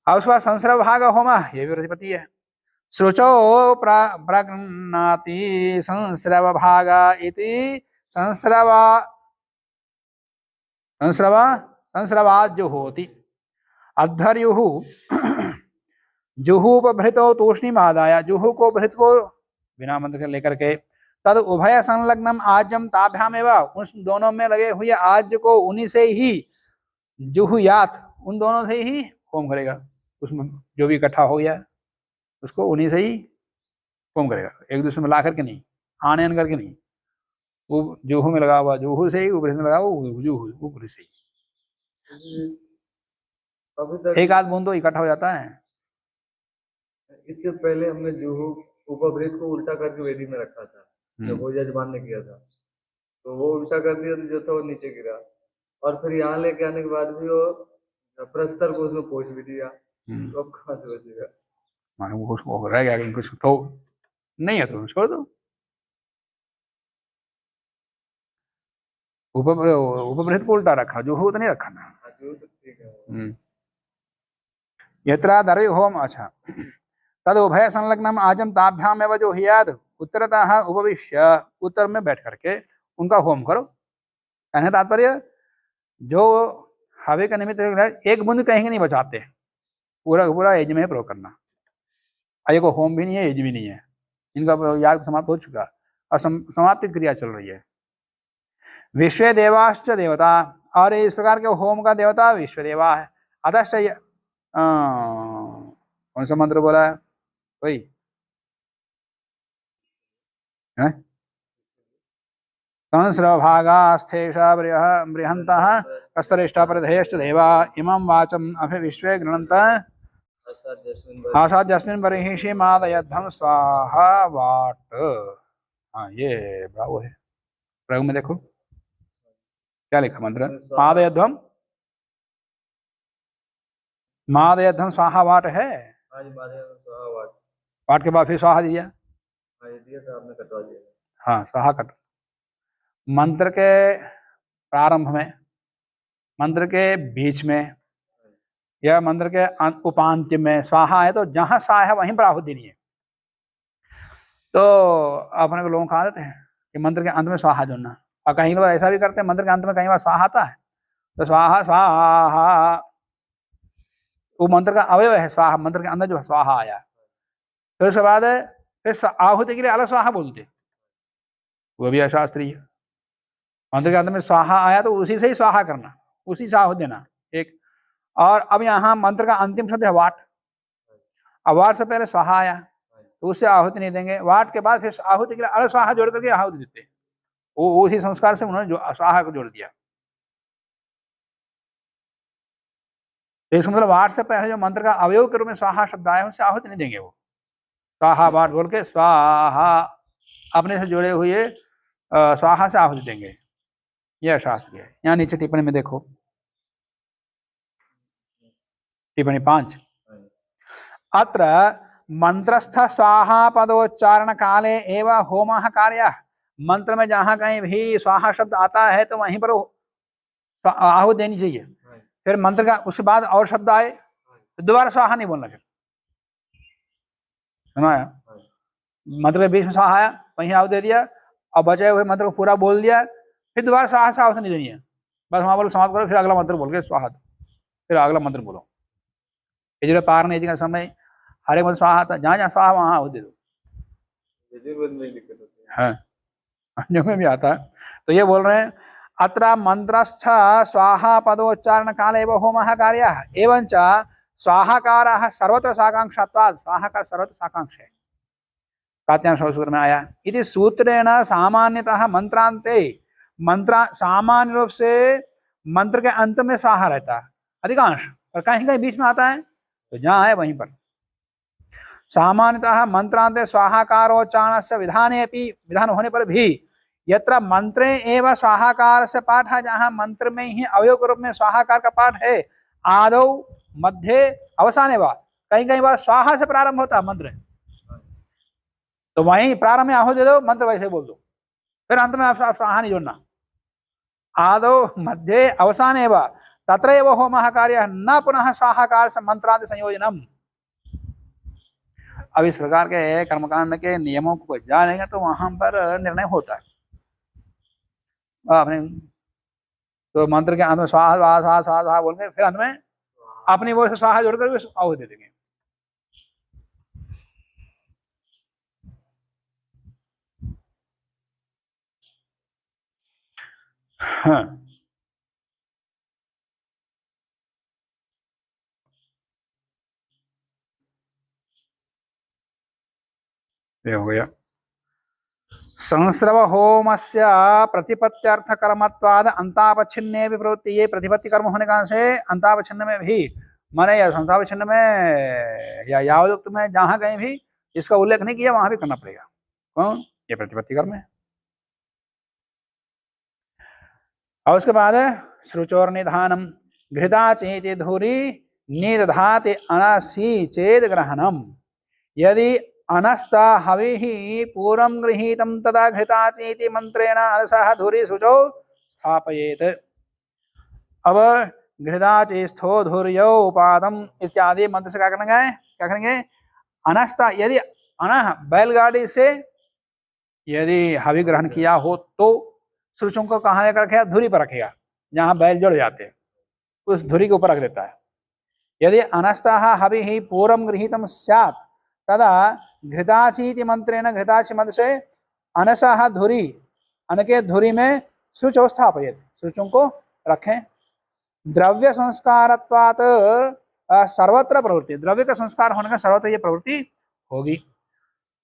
अब उसके बाद संस्रव भाग होम, ये भी प्रतिपत्ति है। श्रुचो प्रगृह्णाति संस्रव भाग इति संस्रवाजुहोति। अध्वर्युः जुहूपभृतो तूष्णीमादाय, जुहू को भृत को बिना मंत्र के लेकर के तद उभय संलग्नम आज्यम ताभ्याम एवं, उन दोनों में लगे हुए आज्य को उन्हीं से ही जुहुयात, उन दोनों से ही होम करेगा। उसमें जो भी इकट्ठा हो गया उसको उन्हीं से ही होम करेगा, एक दूसरे में ला करके नहीं, आनयन करके नहीं। वो जुहू में लगा हुआ जुहू से ही, ऊपर में लगा हुआ जुहू ऊपर से ही। एक आध बूंद तो इकट्ठा हो जाता है। इससे पहले हमने जुहू उपभृत को उल्टा करके वेदी में रखा था, जब वो यजमान ने किया था, तो वो उल्टा कर दिया तो जो था वो नीचे गिरा। और फिर यहाँ लेके आने के बाद भी वो प्रस्तर को उसमें पोंछ भी दिया, तो अब कहाँ से बचेगा? मानो वो उसको रह गया कि कुछ तो नहीं है तो छोड़ दो। उपभृत को उल्टा रखा, जुहू तो नहीं रखा ना। जो तो ठीक है। यत्रा दर्वि होम, अच्छा तद उभय संलग्नम आजम ताभ्याम एवं जो हियाद उत्तरतः उपविश्य, उत्तर में बैठ करके उनका होम करो। कहने तात्पर्य जो हवे का निमित्त एक बूंद कहीं नहीं बचाते, पूरा पूरा यज्ञ में प्रयोग करना। अये को होम भी नहीं है, यज्ञ भी नहीं है, इनका याग समाप्त हो चुका और समाप्ति क्रिया चल रही है। विश्व देवाश्च देवता, और इस प्रकार के होम का देवता विश्व देवा है। अतश्च कौन सा मंत्र बोला है वही है? संस्रभागास्थेष बृहन्तः कस्तरेष्टा प्रधेयश्च देवा इमं वाचम् अभिविश्वे गृह्णन्तः आसाद्यस्मिन् बर्हिषि मादयध्वं स्वाहा वाट। हाँ ये ब्रावो है। प्रयोग में देखो क्या लिखा मंत्र, मादयध्वम, मादयध्वम स्वाहा वाट है। वाट के बाद फिर स्वाहा दिया, आपने कटवा दिया। हाँ स्वाहा कट। मंत्र के प्रारंभ में, मंत्र के बीच में या मंत्र के उपांत्य में स्वाहा है, तो जहां स्वाहा है वहीं पर आहुति नहीं है। तो अपने को लोगों को आदत है कि मंत्र के अंत में स्वाहा जोड़ना, और कहीं लोग ऐसा भी करते हैं मंत्र के अंत में कई बार स्वाहा आता है तो स्वाहा स्वाहा, वो मंत्र का अवयव है स्वाहा, मंत्र के अंदर जो स्वाहा आया, फिर उसके बाद फिर आहुति के लिए अलग स्वाहा बोलते, वो भी अशास्त्रीय। मंत्र के अंदर में स्वाहा आया तो उसी से ही स्वाहा करना, उसी से आहुति देना एक। और अब यहाँ मंत्र का अंतिम शब्द है वाट, अब वाट से पहले स्वाहा आया तो उससे आहुति नहीं देंगे, वाट के बाद फिर आहुति के लिए अलग स्वाहा जोड़ करके आहुति देते, वो उसी संस्कार से उन्होंने जो स्वाहा को जोड़ दिया। तो इसका मतलब वाट से पहले जो मंत्र का अवयव के रूप में स्वाहा शब्द आया उससे आहुति नहीं देंगे वो। स्वाहा पाठ बोल के स्वाहा अपने से जुड़े हुए स्वाहा से आहुति देंगे। यह शास्त्र है। यहाँ नीचे टिप्पणी में देखो, टिप्पणी 5, अत्र मंत्रस्थ स्वाहा पदोच्चारण काले एवं होमः कार्यः। मंत्र में जहां कहीं भी स्वाहा शब्द आता है तो वहीं पर आहुति देनी चाहिए। फिर मंत्र का उसके बाद और शब्द आए तो दोबारा स्वाहा नहीं बोलना। फिर सुनाया, मंत्र के बीच में स्वाहा आया, वहीं आहुति दे दिया और बचे हुए मंत्र को पूरा बोल दिया, फिर दोबारा स्वाहा से आहुति नहीं देनी है। बस वहां बोलो समाप्त करो, फिर अगला मंत्र बोल के स्वाहा, फिर अगला मंत्र बोलो। ये जो पार नहीं का समय हर एक मंत्र स्वाहा आता, जहाँ जहाँ स्वाहा वहां आहुति दे दो। हाँ, अन्यों में भी आता है। तो ये बोल रहे हैं, अत्र मंत्रस्थ स्वाहा पदोच्चारण काले एव होमः कार्यः एवं च स्वाहाकारः सर्वत्र साकांक्षात्वात्। स्वाहाकार सर्वत्र साकांक्ष है, कात्यायन सूत्र में आया। इति सूत्रेण सामान्यतः मंत्रांते, मंत्र सामान्य रूप से मंत्र के अंत में स्वाहा रहता है अधिकांश, और कहीं कहीं बीच में आता है, तो जहाँ है वहीं पर। सामान्यतः मंत्रांते स्वाहाकारोच्चारण से विधाने अपि, विधान होने पर भी, यत्र मंत्रे एवं स्वाहाकार से पाठ है, जहाँ मंत्र में ही अवयव के रूप में स्वाहाकार का पाठ है, आदौ मध्य अवसाने वा, कहीं कहीं बार स्वाहा से प्रारंभ होता है मंत्र, तो वहीं प्रारंभ में आहुति दे दो, मंत्र वैसे बोल दो, फिर अंत में स्वाहा नहीं जोड़ना। आदौ मध्य अवसाने वा तत्रैव होमः कार्यः न पुनः स्वाहाकार से मंत्रांत संयोजनम। अब इस प्रकार के कर्मकांड के नियमों को जानेंगे तो वहां पर निर्णय होता है। आपने तो मंत्र के अंत में स्वाहा स्वाहा स्वाहा स्वाहा स्वाहा बोल के फिर अंत में अपनी वो से स्वाहा जोड़कर भी आहुति दे देंगे। हाँ, ये हो गया। संस्रव होमस्य प्रतिपत्त्यर्थ कर्मत्वाद अंतापच्छिन्ने भी प्रवृत्ति। ये प्रतिपत्ति कर्म होने का से अंतापच्छिन्न में भी, माने या संतापच्छिन्न में या यावदुक्त में जहां कहीं भी इसका उल्लेख नहीं किया वहां भी करना पड़ेगा। कौन? ये प्रतिपत्ति कर्म है। और उसके बाद श्रुचोर निधानम घृता चेति धूरी निदधाति अनसी चेद ग्रहणम। यदि अनस्ता हविः पूर्वं गृहीतं तदा घृता चेति मंत्रेण अनसः धूरी शुचौ स्थापयेत्। अब घृता चेस्थो धूर्यौ पादम इत्यादि मंत्र से क्या करेंगे? क्या करेंगे? अनस्ता, यदि अनः बैलगाड़ी से यदि हवि ग्रहण किया हो तो शुचों को कहाँ लेकर रखेगा? धुरी पर रखेगा, जहाँ बैल जुड़ जाते हैं उस धुरी के ऊपर रख देता है। यदि अनस्ता हविः पूर्वं गृहीतं स्यात् तदा घृताचीति मंत्रेण, घृताची मंत्र से अनसः धुरी, अन के धुरी में शुचौ स्थापयेत्, शुचों को रखें। द्रव्य संस्कारत्वात् सर्वत्र प्रवृत्ति, द्रव्य का संस्कार होने का सर्वत्र ये प्रवृत्ति होगी।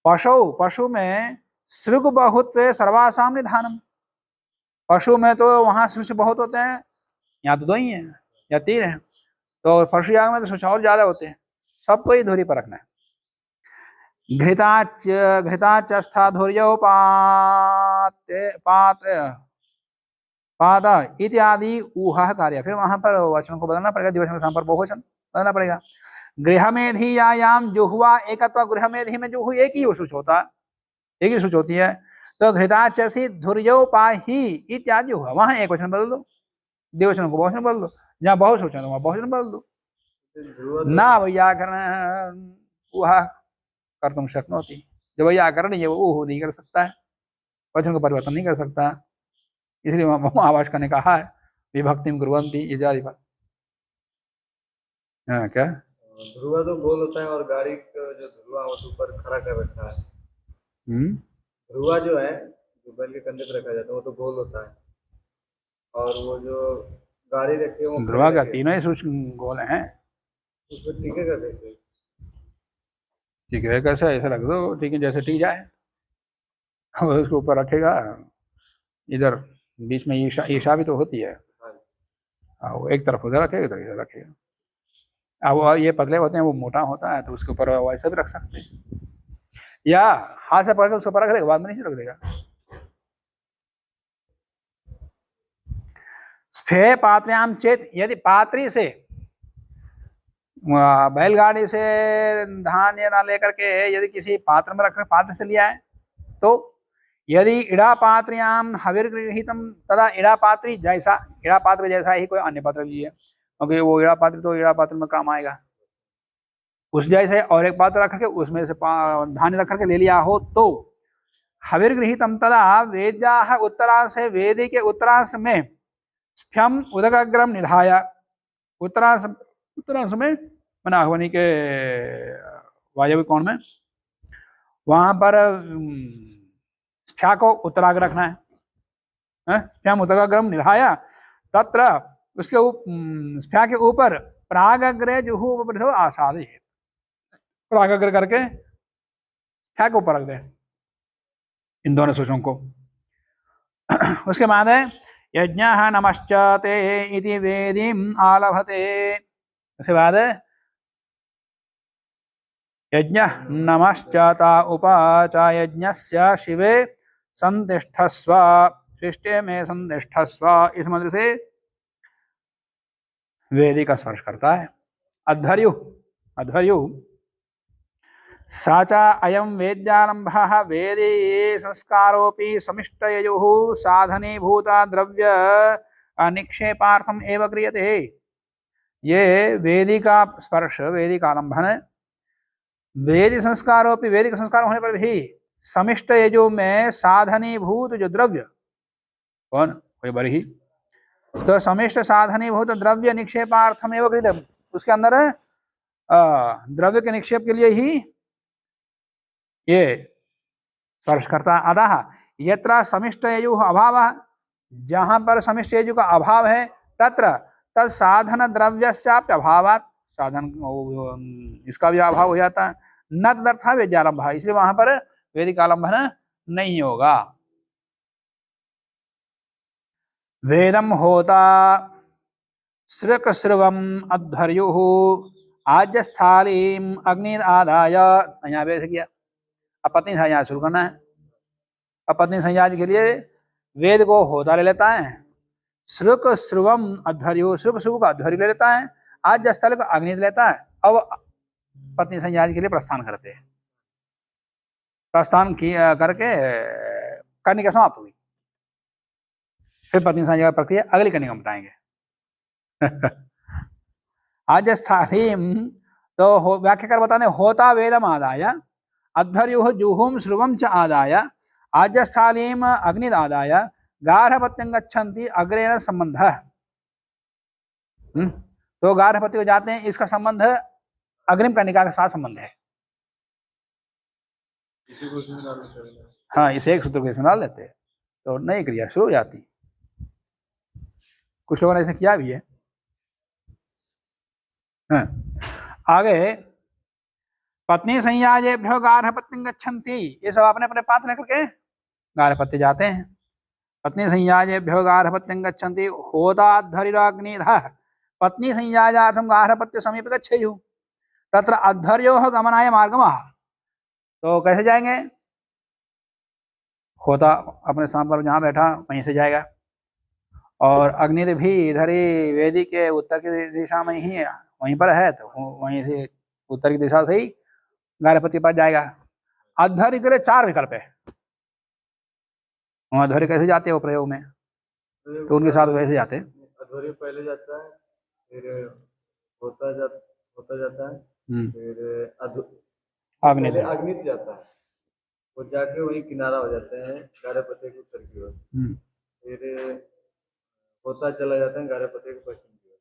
पशु, पशु में सृग बहुत्वे सर्वासाम निधानम। पशु में तो वहां सृग बहुत होते हैं, यहाँ तो 2 ही हैं या 3 हैं, तो पशु याग में तो सृग और ज्यादा होते हैं। सबको ही धुरी पर रखना है। घृताचस्था धुर्यौ पाद इत्यादि ऊहा कार्य। फिर वहां पर वचन को बदलना पड़ेगा, द्विवचन के स्थान पर बहुवचन बदलना पड़ेगा। गृहमेधियायाम जुहुआ एकत्व, गृहमेधि में जुहु एक ही सूच होता, एक ही सूच होती है, तो घृताचसी धुर्यौ पाही इत्यादि हुआ, वहां एक वचन बदल दो, द्विवचन को बहुवचन बदल दो, जहाँ बहुवचन वहां बहुवचन बदल दो। ना व्याकरण ऊहा कर तुम शक्नोति, जो व्याकरण ये वो नहीं कर सकता है, वचन को परिवर्तन नहीं कर सकता, इसलिए वहां आवाज करने कहा है विभक्तिम कुर्वन्ति इत्यादि पर। हाँ, क्या ध्रुवा तो गोल होता है और गाड़ी का जो ध्रुवा ऊपर खड़ा कर रखा है, ध्रुवा जो है जो बैल के कंधे पर रखा जाता है वो तो गोल होता है, और वो जो गाड़ी रखी है वो ध्रुवा का तीनों ही सूच गोल हैं। उसमें टीके का कैसे? ठीक है, कैसे ऐसे रख दो, ठीक है, जैसे टी जाए उसके ऊपर रखेगा, इधर बीच में ईशा भी तो होती है, वो एक तरफ उधर रखेगा तो इधर रखेगा। अब ये पतले होते हैं, वो मोटा होता है तो उसके ऊपर वैसे भी रख सकते हैं। या हाथ से पकड़ के उसको परख देगा, बाद में नहीं रख देगा। स्फे पात्र्याम चेत, यदि पात्री से बैलगाड़ी से धान या ना लेकर के यदि किसी पात्र में रखकर पात्र से लिया है, तो यदि इड़ा पात्र्याम हविर्गृहीतम तदा इड़ा पात्री जैसा, इड़ा पात्र जैसा ही कोई अन्य पात्र लीजिए, क्योंकि वो इड़ा पात्र तो इड़ा पात्र में काम आएगा। उस जैसे और एक पात्र रख करके उसमें से धान्य रख करके ले लिया हो, तो हविर्गृहीतम तदा वेद्याः उत्तरांश, वेदी के उत्तरांश में स्फ्यम उदकाग्रम निधाय, उत्तरांश में मना अग्नि के वायव्य कोण में, वहां पर स्फ्या को उत्तराग्र रखना है, स्फ्यम उदकाग्रम निधाय तत्र, उसके स्फ्या के ऊपर प्रागग्रे जुहू आसाद, प्रागग्र करके स्फ्या के ऊपर रख दे इन दोनों सूचों को। उसके बाद है यज्ञः नमश्च ते इति वेदीम् आलभते, उसके बाद यज्ञः नमश्च ता उपाच यज्ञस्य शिवे संतिष्ठस्व सृष्टि में संतिष्ठस्व, इस मंत्र से वेदी का स्पर्श करता है। अध्वर्यु, अध्वर्यु साचा अयं वेद्यारंभः वेदी संस्कारोपि समिष्टयजुः साधनीभूता द्रव्य निक्षेपार्थम एव क्रियते। ये वेदी का स्पर्श, वेदी का आलंबन, वेदी संस्कारोपि, वेदिक संस्कार होने पर भी समिष्ट यजु में साधनीभूत जो द्रव्य, कौन, कोई बरही, तो समिष्ट साधनीभूत द्रव्य निक्षेपार्थम एव क्रियते, उसके अंदर द्रव्य के निक्षेप के लिए ही ये स्पर्श करता। अतः यत्र समिष्ट यजु अभाव, जहां पर समिष्ट यजु का अभाव है, तत्र तद साधन द्रव्यस्याप्य अभावात्, साधन इसका भी अभाव हो जाता है। न तदर्थ वेद्यारंभ, इसलिए वहां पर वैदिक आलंबन नहीं होगा। वेदम होता सृक स्रवम अध्वर्युः आज्यस्थालीम अग्नि आदाय, यहाँ पे किया। अब पत्नी संज्ञा शुरू करना है। अब पत्नी संज्ञा के लिए वेद को होता ले लेता है, श्रुक श्रुवम अध्वर्यु, श्रुक श्रुव का अध्वर्यु ले लेता है, आज स्थल को अग्नि लेता है। अब पत्नी संज्ञा के लिए प्रस्थान करते हैं, प्रस्थान करके कन्या समाप्त हुई। फिर पत्नी संज्ञा की प्रक्रिया अगली कन्या में बताएंगे। आज स्थानीम, तो व्याख्याकार बताने होता वेदम आदाय अध्वर्यु जुहुम श्रुवम च आदाय आज्यस्थालीम अग्नि आदाय गार्हपत्यं गच्छन्ति अग्रेण संबंध। तो गार्हपत्य को जाते हैं, इसका संबंध अग्रिम कन्या के साथ संबंध है। हाँ, इसे एक सूत्र को इसमें डाल देते हैं तो नई क्रिया शुरू हो जाती। कुछ लोगों ने ऐसे किया भी है। हाँ। आगे पत्नी संयाजेभ्यो गार्हपत्यं गच्छन्ति, ये सब अपने अपने पात्र लेकर के गार्हपत्य जाते हैं। पत्नी संयाजेभ्यो गार्हपत्यं गच्छन्ति होताध्वर्युराग्निधः पत्नी संयाजार्थं गार्हपत्य समीपे गच्छेयुः तत्र अध्वर्योः गमनाय मार्गमः। तो कैसे जाएंगे? होता अपने स्थान पर जहाँ बैठा वहीं से जाएगा, और अग्नि भी इधर ही वेदी के उत्तर की दिशा में ही वहीं पर है, तो वहीं से उत्तर की दिशा से ही गार्हपत्य पर जाएगा। अध्वर्य के लिए 4 विकल्प है। अध्वर्य कैसे जाते हैं वो प्रयोग में, तो उनके साथ वैसे जाते हैं। अध्वर्य पहले जाता है, फिर होता जाता है, फिर अग्नि जाता है, वो जाके वही किनारा हो जाते हैं गार्हपत्य के उत्तर की ओर। फिर होता चला जाता है गार्हपत्य के पश्चिम की ओर,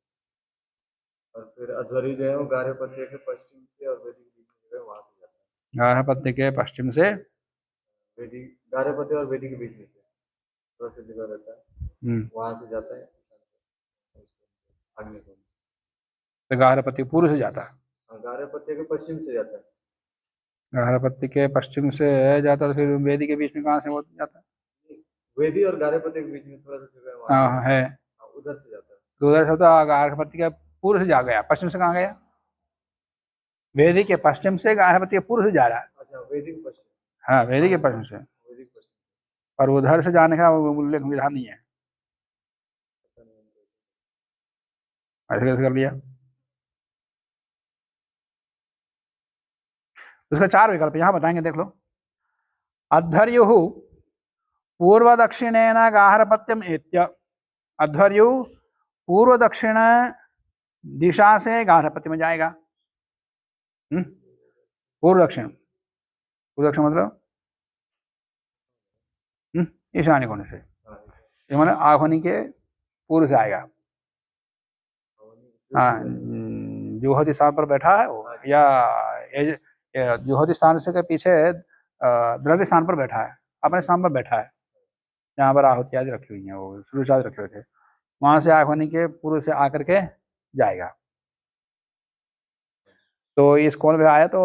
और फिर अध्वर्य जो है वो गार्हपत्य के पश्चिम से और वैदिक जो है वहां से जाता है। गार्हपत्य के पश्चिम से वैदिक, गार्हपत्य और वैदिक के बीच में से थोड़ा सा जगह रहता है, वहां से जाता है अग्नि को। तो गार्हपत्य पूर्व से जाता है, गार्हपत्य के पश्चिम से जाता है। गार्हपत्य के पश्चिम से जाता है, फिर वेदी के बीच में कहाँ से वो जाता है? वेदी और गार्हपत्य के बीच में थोड़ा सा जगह है, उधर से जाता है। तो उधर से तो गार्हपत्य के पूर्व से जा गया, पश्चिम से कहाँ गया? वेदी के पश्चिम से गार्हपत्य के पूर्व से जा रहा है। अच्छा, अच्छा वैदिक पश्चिम, हाँ वैदिक के पश्चिम से, वैदिक पश्चिम। और उधर से जाने का उल्लेख विधान नहीं है। ऐसे कैसे कर लिया? उसका 4 विकल्प यहाँ बताएंगे, देख लो। अध्वर्युः पूर्व दक्षिणेन गार्हपत्यम एत्य, अध्वर्यु पूर्व दक्षिण दिशा से गार्हपत्य में जाएगा। पूर्व दक्षिण, पूर्व दक्षिण मतलब ईशान्य कोने से, ये मतलब आह्वनी के पूर्व से आएगा। हाँ, जुहोती स्थान पर बैठा है वो, या जुहोती स्थान से के पीछे द्रव्य स्थान पर बैठा है, अपने स्थान पर बैठा है, जहाँ पर आहुति आदि रखी हुई हैं, वो सूर्य आदि रखे हुए थे, वहां से आह्वनी के पूर्व से आकर के जाएगा। तो इस कोण में आया तो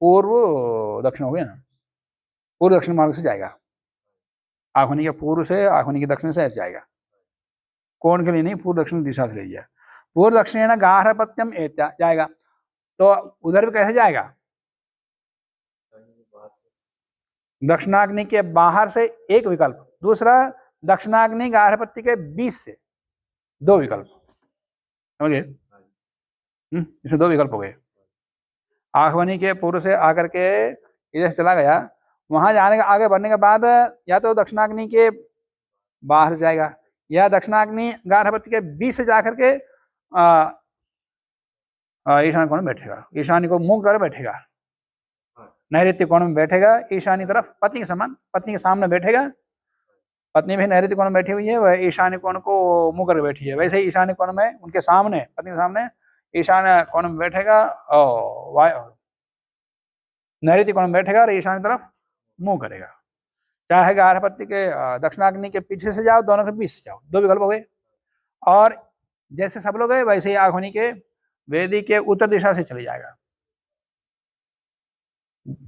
पूर्व दक्षिण हो गया ना, पूर्व दक्षिण मार्ग से जाएगा, आह्वनी के पूर्व से, आह्वनी के दक्षिण से ऐसे जाएगा, कोण के लिए नहीं, पूर्व दक्षिण दिशा से ले जाए। पूर्व दक्षिण गार्हपत्यम एत्या जाएगा, तो उधर भी कैसे जाएगा? दक्षिणाग्नि के बाहर से एक विकल्प, दूसरा दक्षिणाग्नि गार्हपत्य के बीच से 2 विकल्प, समझिए। इसमें 2 विकल्प हो गए। आह्वनी के पूर्व से आकर के इधर चला गया, वहां जाने का, आगे बढ़ने के बाद या तो दक्षिणाग्नि के बाहर जाएगा, या दक्षिणाग्नि गार्हपत्य के बीच से जाकर के ईशान्य कोण में बैठेगा, ईशान्य को मुंह कर बैठेगा, नैऋत्य कोण में बैठेगा, ईशान्य तरफ पत्नी के समान, पत्नी के सामने बैठेगा, पत्नी भी नैऋत्य कोण में बैठी हुई है, वह ईशान्य कोण को मुंह कर बैठी है, वैसे ही ईशान्य कोण में उनके सामने, पत्नी के सामने ईशान्य कोण में बैठेगा, और नैऋत्य कोण में बैठेगा और ईशान्य तरफ मुंह करेगा। चाहे गार्हपत्य के दक्षिणाग्नि के पीछे से जाओ, दोनों के बीच से जाओ, 2 विकल्प हो गए। और जैसे सब लोग गए वैसे ही आह्वनी के वेदी के उत्तर दिशा से चले जाएगा,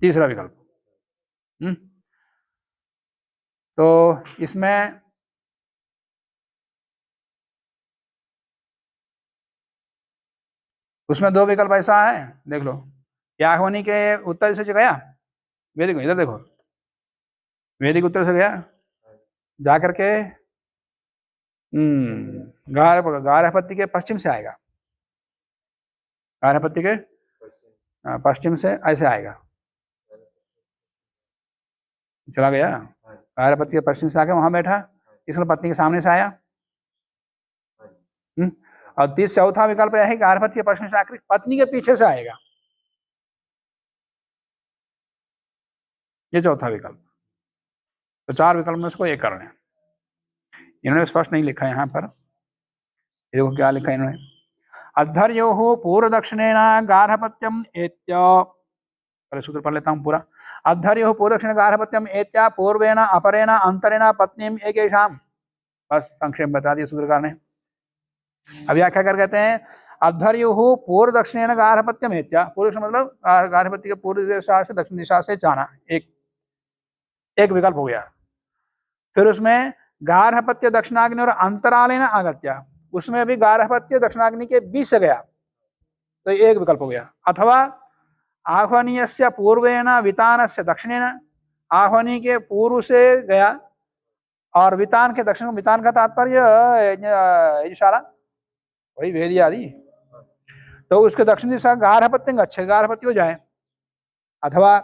तीसरा विकल्प। तो इसमें उसमें 2 विकल्प ऐसा है, देख लो, या आह्वनी के उत्तर से गया, वेदिक इधर देखो, वेदिक उत्तर से गया, जाकर के गार्हपत्य के पश्चिम से आएगा, गार्हपत्य के पश्चिम से ऐसे आएगा, चला गया, गार्हपत्य के पश्चिम से आके वहां बैठा, इसलिए पत्नी के सामने से आया। और चौथा विकल्प यह है, गार्हपत्य के पश्चिम से आकर पत्नी के पीछे से आएगा, ये चौथा विकल्प। तो 4 विकल्प में उसको एक करना है। इन्होंने स्पष्ट नहीं लिखा है यहाँ पर, ये देखो क्या लिखा है इन्होंने, अध्वर्योः पूर्व दक्षिणेन गार्हपत्यम एत्य, पहले सूत्र पढ़ लेता हूँ पूरा। अध्वर्योः पूर्व दक्षिण गार्हपत्यम एत्या पूर्वेण अपरेण अंतरेण पत्नीम एकेषाम, बस संक्षेप बता दिया सूत्रकार ने। अब व्याख्या कर कहते हैं, अध्वर्योः पूर्व दक्षिणेन गार्हपत्यम एत्या, पूर्व दक्षिण मतलब गार्हपत्य के पूर्व दिशा से दक्षिण दिशा से जाना, एक विकल्प हो गया। फिर उसमें गार्हपत्य दक्षिणाग्नि और अंतरालेन आगत्य, उसमें भी गार्हपत्य दक्षिणाग्नि के बीच से गया, तो एक विकल्प हो गया। अथवा आह्वनीयस्य पूर्वेण वितानस्य दक्षिणेन, आह्वनी के पूर्व से गया और वितान के दक्षिण, वितान का तात्पर्य यजुशाला, वही वेदी आदि, तो उसके दक्षिण दिशा गार्हपत्य अच्छे, गार्हपत्य को जाए। अथवा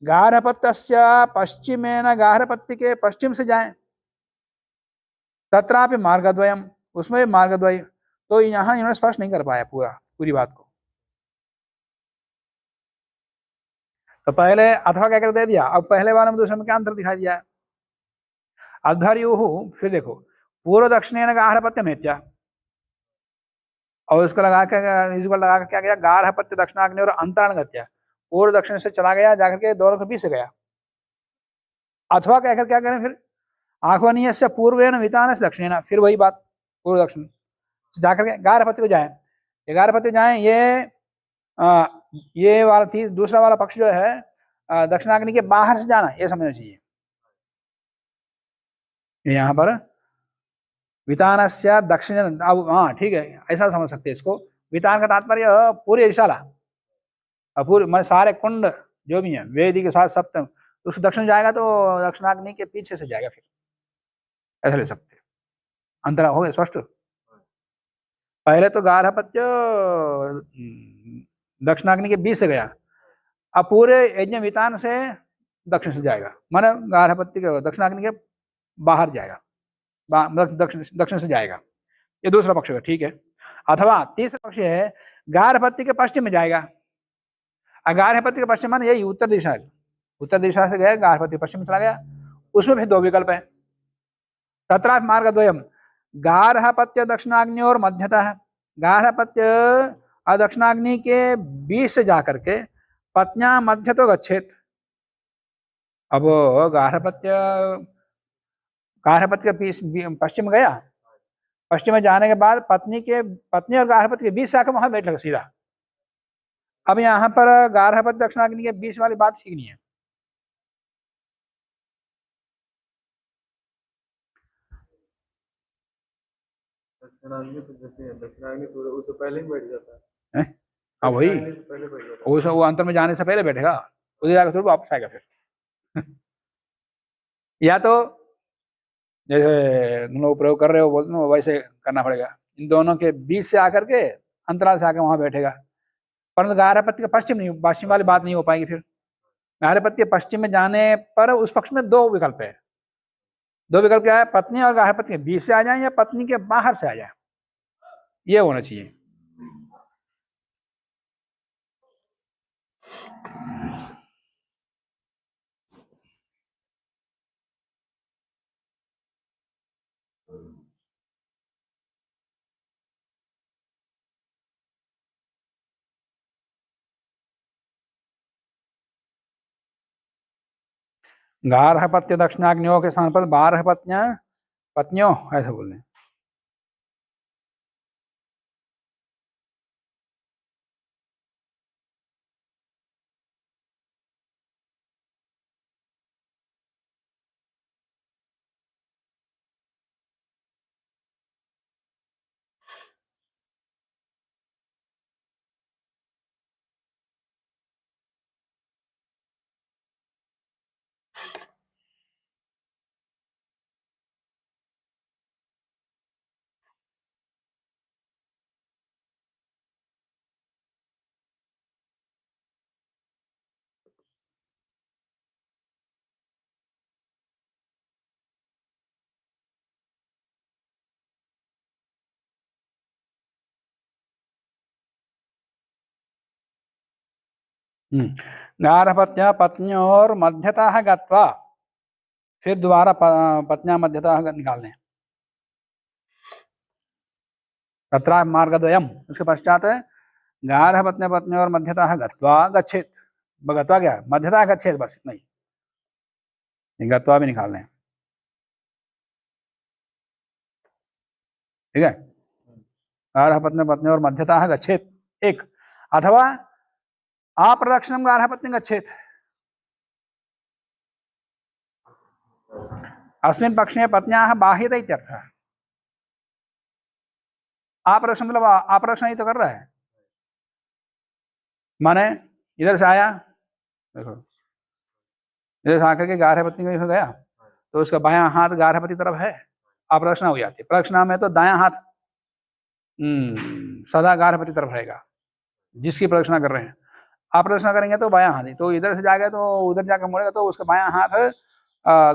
गार्हपत्यस्य पश्चिमेन, गार्हपत्य के पश्चिम से जाएं, तत्रापि मार्गद्वयम, उसमें मार्गद्वय, तो यहाँ इन्होंने स्पष्ट नहीं कर पाया पूरी बात को। तो पहले अथवा क्या कर दे दिया, अब पहले वाले में दूसरे में क्या अंतर दिखाई दिया है। अध्वर्युः, फिर देखो, पूर्व दक्षिणेन गार्हपत्यम एत्या, और उसको लगा के क्या गया, गार्हपत्य दक्षिणाग्नि और अंतरान गत्या, पूर्व दक्षिण से चला गया, जाकर के दोनों के बीच से गया। अथवा कहकर क्या करें, फिर आह्वनीयस्य पूर्वेण वितानस्य दक्षिणेन, फिर वही बात, पूर्व दक्षिण जाकर के गार्हपत्य को जाएं, ये गार्हपत्य जाएं, ये वाला थी, दूसरा वाला पक्ष जो है दक्षिणाग्नि के बाहर से जाना, ये समझना चाहिए। यहाँ पर वितानस्य दक्षिण, अब हाँ ठीक है, ऐसा समझ सकते हैं इसको। वितान का तात्पर्य पूरी यजुशाला, पूरे सारे कुंड जो भी है वेदी के साथ सप्तम, उसको दक्षिण जाएगा तो दक्षिणाग्नि के पीछे से जाएगा, फिर ऐसा ले सकते। अंतरा हो गया स्पष्ट। पहले तो गार्हपत्य दक्षिणाग्नि के बीच से गया, अब पूरे यज्ञ वितान से दक्षिण से जाएगा, माने गार्हपत्य के दक्षिणाग्नि के बाहर जाएगा, दक्षिण से जाएगा। ये दूसरा पक्ष है, ठीक है। अथवा तीसरा पक्ष है गार्हपत्य के पश्चिम में जाएगा। गार्हपत्य के पश्चिम माने यही उत्तर दिशा है, उत्तर दिशा से गया गार्हपत्य पश्चिम में चला गया। उसमें फिर दो विकल्प है, तत्र मार्ग द्वयम गार्हपत्य दक्षिणाग्नि और मध्यतः। गार्हपत्य और दक्षिणाग्नि के बीच से जाकर के पत्न्या मध्य तो गच्छेत। अब गार्हपत्य के पश्चिम गया, पश्चिम में जाने के बाद पत्नी और गार्हपत्य के बीच से आकर वहां बैठ लगा सीधा। अब यहाँ पर गार्हपत्य दक्षिणाग्नि के बीच वाली बात ठीक नहीं है। दक्षिणाग्नि तो उससे पहले ही बैठ जाता है। हाँ वही, वो अंतर में जाने से पहले बैठेगा, उधर जाकर फिर वापस आएगा फिर। या तो जैसे तुम लोग प्रयोग कर रहे हो बोलते हो वैसे करना पड़ेगा, इन दोनों के बीच से आकर के अंतराल से आकर वहां बैठेगा। परंतु गार्हपत्य के पश्चिम नहीं, पश्चिम वाली बात नहीं हो पाएगी। फिर गार्हपत्य के पश्चिम में जाने पर उस पक्ष में दो विकल्प है। दो विकल्प क्या है, पत्नी और गार्हपत्य के बीच से आ जाए या पत्नी के बाहर से आ जाए, ये होना चाहिए। गार्हपत्य दक्षिणाग्नियों के स्थान पर बारहपत्नियां पत्नियों ऐसे बोलने। गार्हपत्य पत्नियों और मध्यतः गत्वा, फिर दोबारा पत्नियां मध्यतः निकालने। तत्र मार्गद्वयम, उसके पश्चात गार्हपत्य पत्नी और मध्यतः गत्वा गच्छेत। गत्वा क्या, मध्यतः गच्छेत, बस इतना ही, गत्वा भी निकालने। ठीक है, गार्हपत्य पत्नी और मध्यतः गच्छेत एक, अथवा अप्रदक्षिणम गार्हपत्य गच्छेत। अस्मिन् पक्षे पत्न्याः बाह्यत इत्यर्थः। अप्रदक्षिण मतलब अप्रदक्षिण ही तो कर रहा है, माने इधर से आया, देखो इधर से आकर के गार्हपत्य में गया तो उसका बायां हाथ गार्हपत्य तरफ है, अप्रदक्षिणा हो जाती है। प्रदक्षिणा में तो दायां हाथ सदा गार्हपत्य तरफ रहेगा जिसकी प्रदक्षिणा कर रहे हैं। अप्रदक्षिणा करेंगे तो बायां हाथ ही, तो इधर से जाएगा तो उधर जाकर मुड़ेगा तो उसका बायां हाथ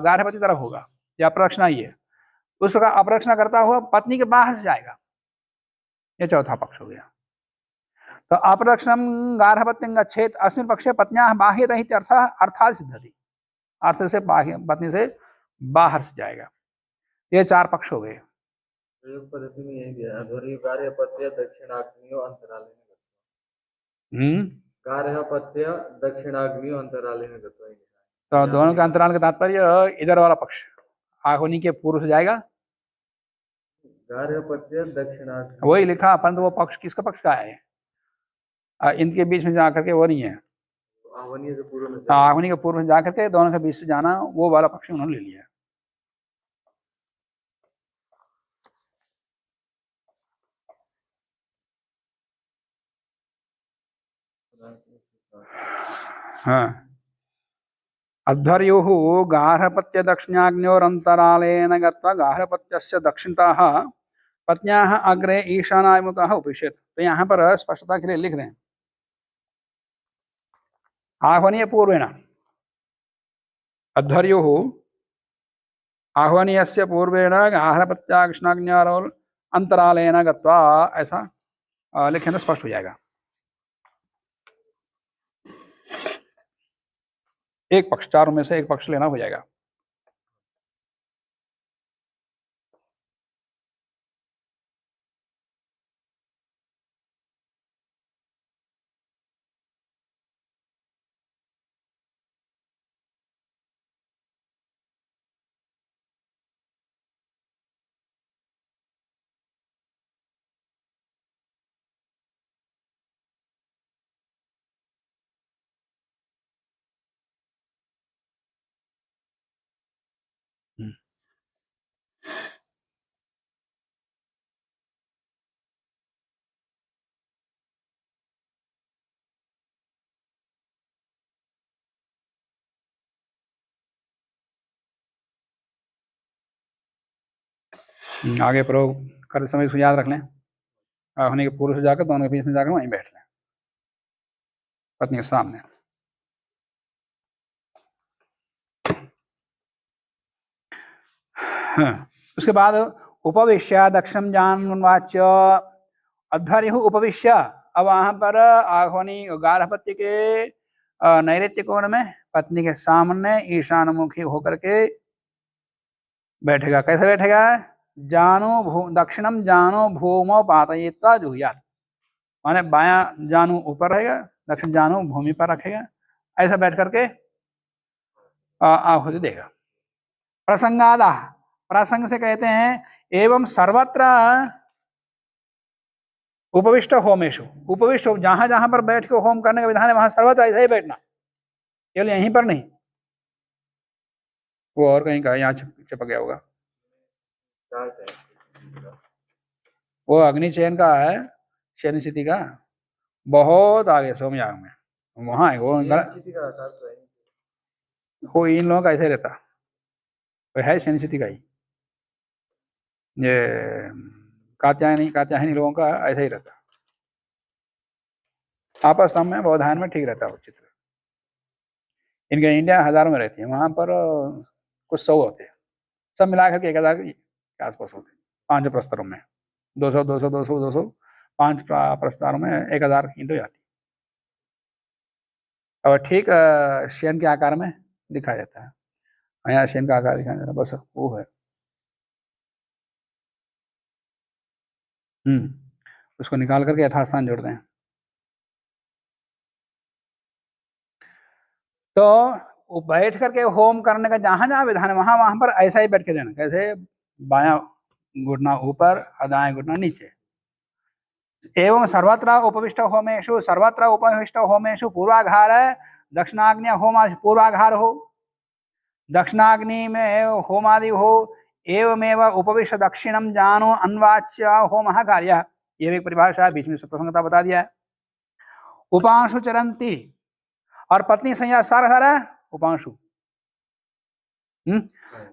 गार्हपत्य तरफ होगा, या प्रदक्षिणा ही है। उस प्रकार अप्रदक्षिणा करता हुआ पत्नी के बाहर से जाएगा, ये चौथा पक्ष हो गया। तो अप्रदक्षिणम गार्हपत्यं गच्छेत अस्मिन् पक्षे पत्न्याः बाह्यतः इत्यर्थः अर्थात् सिद्धति, अर्थ से बाह्य, पत्नी से बाहर से जाएगा। ये चार पक्ष हो गए। प्रयोग पद्धति में यही दिया, अध्वर्य गार्हपत्य दक्षिणाग्नियो अंतराले गार्हपत्य दक्षिणाग्नियो अंतराले में गत्वा। तो दोनों के अंतराल का तात्पर्य इधर वाला पक्ष आहुनि के पूर्व से जाएगा, गार्हपत्य दक्षिणाग्नि वही लिखा, परंतु वो पक्ष किसका पक्ष का है, इनके बीच में जाकर के वो नहीं है। आह्वनीय से पूर्व में, आहुनि के पूर्व में जाकर के दोनों के बीच से जाना, वो वाला पक्ष उन्होंने ले लिया। हाँ, अध्वर्युः गार्हपत्य दक्षिणाग्न्योरन्तरालेन गत्वा गार्हपत्यस्य दक्षिणतः पत्न्याः अग्रे ईशानाभिमुखः उपविशेत्। तो यहाँ पर स्पष्टता के लिए लिख रहे हैं आह्वनीय पूर्वेण अध्वर्युः आह्वनीयस्य पूर्वेण गार्हपत्याग्नियोर अंतरालेन गत्वा, ऐसा लिखें तो स्पष्ट हो जाएगा। एक पक्ष, चारों में से एक पक्ष लेना हो जाएगा। आगे प्रयोग करते समय इसको याद रख लें, होने के पूर्व से जाकर दोनों के बीच में जाकर वहीं बैठ लें पत्नी के सामने। हाँ। उसके बाद उपविश्य दक्षिणम जानवाच्य अध्वर्युः उपविश्य, अब वहां पर आह्वनी गार्हपत्य के नैऋत्य कोण में पत्नी के सामने ईशानमुखी होकर के बैठेगा। कैसे बैठेगा? दक्षिणम जानो भूमौ पातयित्वा जुहुयात्, माने बायां जानू ऊपर रहेगा, दक्षिण जानू भूमि पर रखेगा, ऐसा बैठ करके आहुति देगा। प्रसंगादा, प्रसंग से कहते हैं एवं सर्वत्र उपविष्ट होमेशु, उपविष्ट जहां जहां पर बैठ के होम करने का विधान है वहां सर्वत्र ऐसा ही बैठना, केवल यहीं पर नहीं। वो और कहीं का यहाँ चिपक गया होगा, वो अग्नि चयन का है, शयन स्थिति का बहुत आगे सोमयाग में वहां है वो इन लोगों का ऐसे रहता, वो है शयन स्थिति का ही, ये कात्यायनी लोगों का ऐसा ही रहता। आपस में बौधायन में ठीक रहता है वो चित्र। इनके इंडिया हजारों में रहती है, वहां पर कुछ 100 होते हैं, सब मिलाकर के 1000 के आसपास होते हैं। 5 प्रस्तरों में 200 200 200 200 5 प्रस्तरों में 1000 ईंटें जाती और ठीक शयन के आकार में दिखाया जाता है। यहाँ शयन का आकार दिखाया जाता है, बस वो है। उसको निकाल करके यथास्थान जोड़ दें। तो वो बैठ करके होम करने का जहां जहां विधान है वहां वहां पर ऐसा ही बैठ के देना। कैसे? बायां घुटना ऊपर और दाएं घुटना नीचे। एवं सर्वत्र उपविष्ट होमेशु, सर्वत्र उपविष्ट होमेशु पूर्वाघार दक्षिणाग्नि होम पूर्वाघार हो, दक्षिणाग्नि में होम आदि हो। एवमेव उपविष्ट दक्षिणम जानो अन्वाच्य होम कार्य, ये भी परिभाषा है, बीच में प्रसंगता बता दिया है। उपांशु चरंती, और पत्नी संज्ञा सारा सारा उपांशु,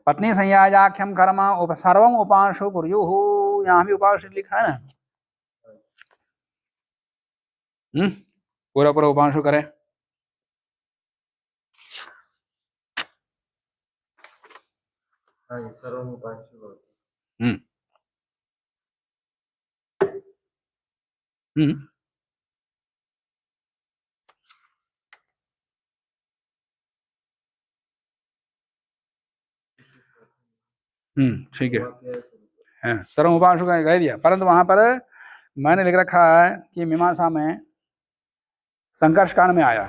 पत्नी संज्ञाख्यम कर्म सर्वम उपांशु कुर्युः, यहाँ भी उपांशु लिखा है ना, पूरा पूरा उपांशु करें। सर्वम उपांशु। ठीक है, सर्व उपांशु का कह दिया, परंतु वहां पर मैंने लिख रखा है कि मीमांसा में संकर्ष कांड में आया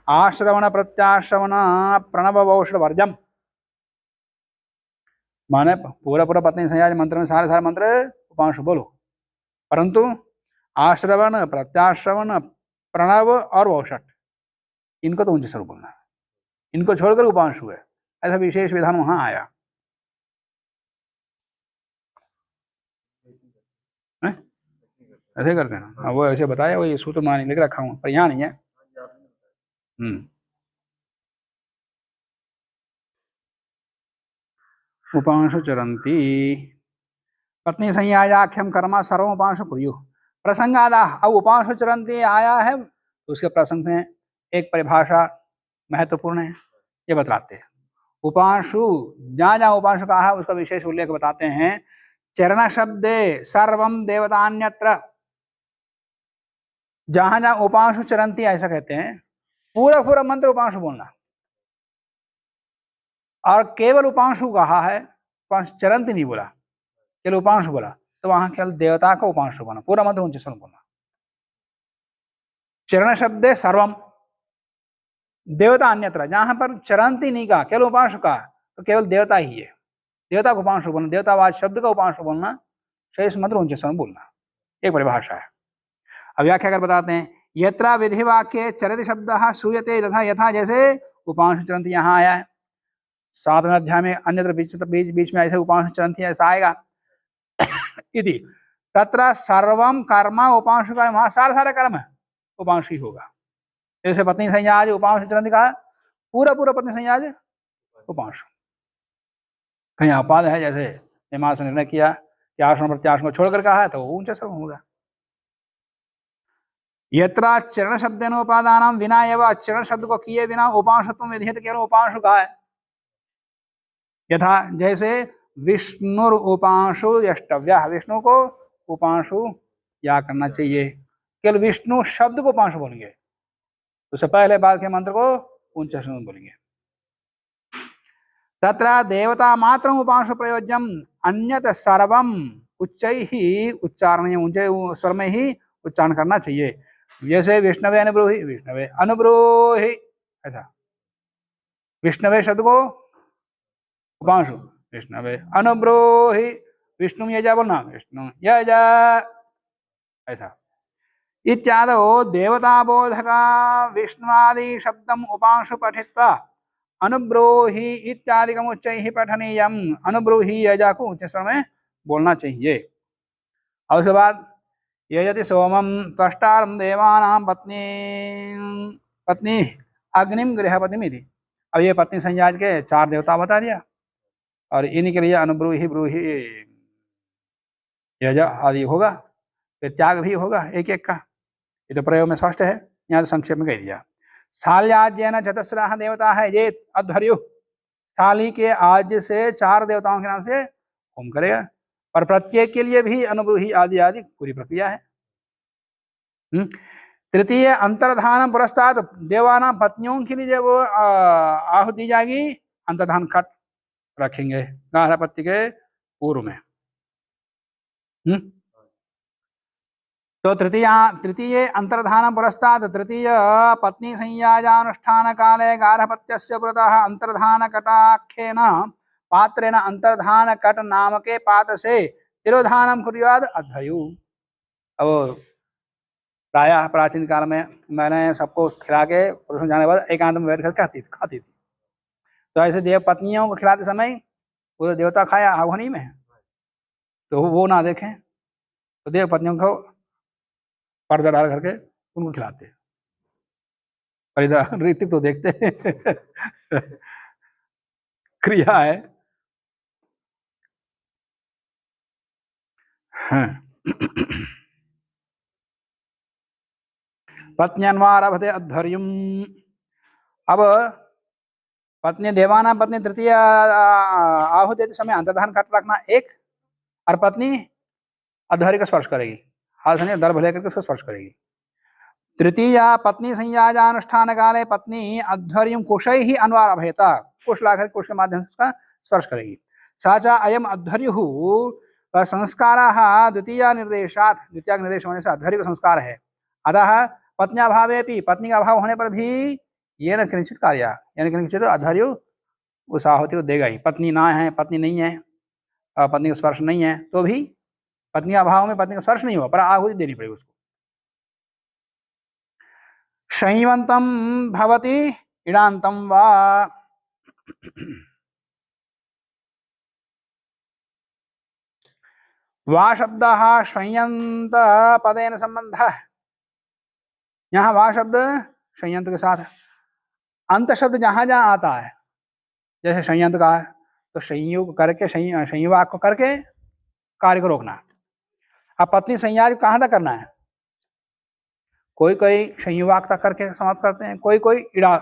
आश्रवण प्रत्याश्रवण प्रणव वौषध वर्जम, माने पूरा पूरा पत्नी संज्ञा मंत्र में सारे सारे मंत्र उपांशु बोलो, परंतु आश्रवण प्रत्याश्रवण प्रणव और वौषट इनको तो ऊंचे स्वर बोलना है, इनको छोड़कर उपांशु है, ऐसा विशेष विधान वहां आया। ऐसे करते हैं, वो ऐसे बताया, वो ये सूत्र मान लिख रखा हूँ, पर यहाँ नहीं है। उपांशु चरंती पत्नी संयाजाख्यम कर्मा सर्व उपांशु कुरु प्रसंगादा। अब उपांशु चरंती आया है तो उसके प्रसंग में एक परिभाषा महत्वपूर्ण है, ये बताते हैं। उपांशु जहाँ जहाँ उपांशु कहा है उसका विशेष उल्लेख बताते हैं। चरण शब्दे सर्वम देवतान्यत्र, जहां जहां उपांशु चरंती ऐसा कहते हैं, पूरा पूरा मंत्र उपांशु बोलना। और केवल उपांशु कहा है, उपांशु चरंती नहीं बोला, केवल उपांशु बोला, तो वहां केवल देवता का उपांशु बोलना, पूरा मंत्र ऊंचे स्वर में बोलना। चरण शब्दे सर्वम देवता अन्यत्र, जहां पर चरंती नहीं कहा, केवल उपांशु कहा, तो केवल देवता ही है, देवता को उपांशु बोलना, देवतावाद शब्द का उपांशु बोलना, शेष मंत्र ऊंचे स्वर में बोलना, एक परिभाषा है। अब व्याख्या कर बताते हैं। यत्रा विधि वाक्य चरित शब्द श्रूयते तथा यथा, जैसे उपांशु चरंती यहाँ आया है। 7वें अध्याय में अन्यत्र बीच में ऐसे उपांशु चरंती ऐसा आएगा। इति तत्र सर्वम कर्म उपांशु का, वहां सारा कर्म है उपांशु ही होगा। जैसे पत्नी संयाज उपांशु चरंती कहा, पूरा पूरा पत्नी संयाज उपांशु। कहीं अपाद है, जैसे मीमांस ने निर्णय किया कि आश्रम प्रत्याश्रम को छोड़कर कहा है तो वो ऊंचा स्वर होगा। यत्रा चरण शब्देन उपादान विना एवं चरण शब्द को किए बिना उपांशत्व विधेयत, केवल उपांशु का है। यथा जैसे विष्णुर उपांशु यष्टव्य, विष्णु को उपांशु या करना चाहिए, केवल विष्णु शब्द को उपांशु बोलेंगे, उससे पहले बाद के मंत्र को ऊंचे स्वर में बोलेंगे। तत्र देवता मात्र उपांशु प्रयोज्यम अन्यत सर्वम उच्चैहि उच्चारण, ऊंचे स्वर में ही उच्चारण करना चाहिए। जैसे विष्णवे अनुब्रूहि, विष्णवे अनुब्रूहि, ऐसा विष्णवे शब्द को उपांशु, विष्णवे अनुब्रूहि, विष्णु यजा बोलना, विष्णु यजा, ऐसा इत्यादो देवता बोधका विष्णुआदि शब्दम उपांशु पठित्वा अनुब्रूहि इत्यादिकम उच्चैहि पठनीयम, अनुब्रूहि यजा को ऊंचे स्वर में बोलना चाहिए। और उसके बाद ये यदि सोमम त्वष्टारम देवानां पत्नी अग्निम गृहपतिमिति। अब ये पत्नी संयाज के 4 देवता बता दिया, और इन्हीं के लिए अनुब्रूहि ब्रूहि यज आदि होगा, फिर त्याग भी होगा एक एक का। ये तो प्रयोग में स्पष्ट है, यहाँ तो संक्षेप में कह दिया। शाल्याज्येन चतस्रः देवता है, ये अध्वर्यु शाली के आज से 4 देवताओं के नाम से होम करेगा, और प्रत्येक के लिए भी अनुब्रूहि आदि आदि पूरी प्रक्रिया है। तृतीय अंतर्धान पुरस्ताद, देवाना पत्नियों के लिए जब आहुति दी जाएगी, अंतर्धान कट रखेंगे गार्हपत्य के पूर्व में। तो तृतीय अंतर्धान पुरस्ताद, तृतीय पत्नी संयाजानुष्ठान काले गार्हपत्यस्य पुरतः अंतर्धान कटाख्येन पात्रेण अंतर्धान कट नाम के पात्र से तिरोधानम कुर्याद अध्वर्यु। अब प्रायः प्राचीन काल में मैंने सबको खिला के पुरुषों जाने के बाद एकांत में बैठ कर खाती थी। तो ऐसे देव पत्नियों को खिलाते समय वो देवता खाया आह्वनी में, तो वो ना देखें, तो देव पत्नियों को पर्दा डाल करके उनको खिलाते। परिधान रीति तो देखते क्रिया है। हाँ। पत्न्यन्वारभते अध्वर्युम। अब पत्नी देवाना पत्नी तृतीय आहुति देते समय अंतर्धान कट रखना एक, और पत्नी अध्वर्य का स्पर्श करेगी, हाथ से दर्भ लेकर के उसको स्पर्श करेगी। तृतीय पत्नी संयाजानुष्ठान काले पत्नी अध्वर्यम कुशै ही अन्वार अभेता, कुश लाकर कुश के माध्यम से उसका स्पर्श करेगी। साचा अयम अध्वर्यु संस्कार द्वितीय निर्देशात, द्वितीय निर्देश होने से अध्वर्य का संस्कार है। अतः पत्न्याभावे भी, पत्नी का अभाव होने पर भी ये न किंचित कार्य, यानी किंचित अध्वर्यु उस आहुति को देगा ही। पत्नी ना है, पत्नी नहीं है, पत्नी का स्पर्श नहीं है, तो भी पत्नी के अभाव में पत्नी का स्पर्श नहीं हुआ, पर आहुति देनी पड़ेगी उसको। संयमंतम भवति इडांतम वा, वा शब्द संयंत पदेन संबंध, यहाँ वा शब्द संयंत के साथ अंत शब्द जहां जहां आता है, जैसे संयंत्र का है तो संयोग करके संयोग को करके कार्य को रोकना। अब पत्नी संयोग कहाँ तक करना है? कोई कोई संयोग तक करके समाप्त करते हैं, कोई कोई इड़ा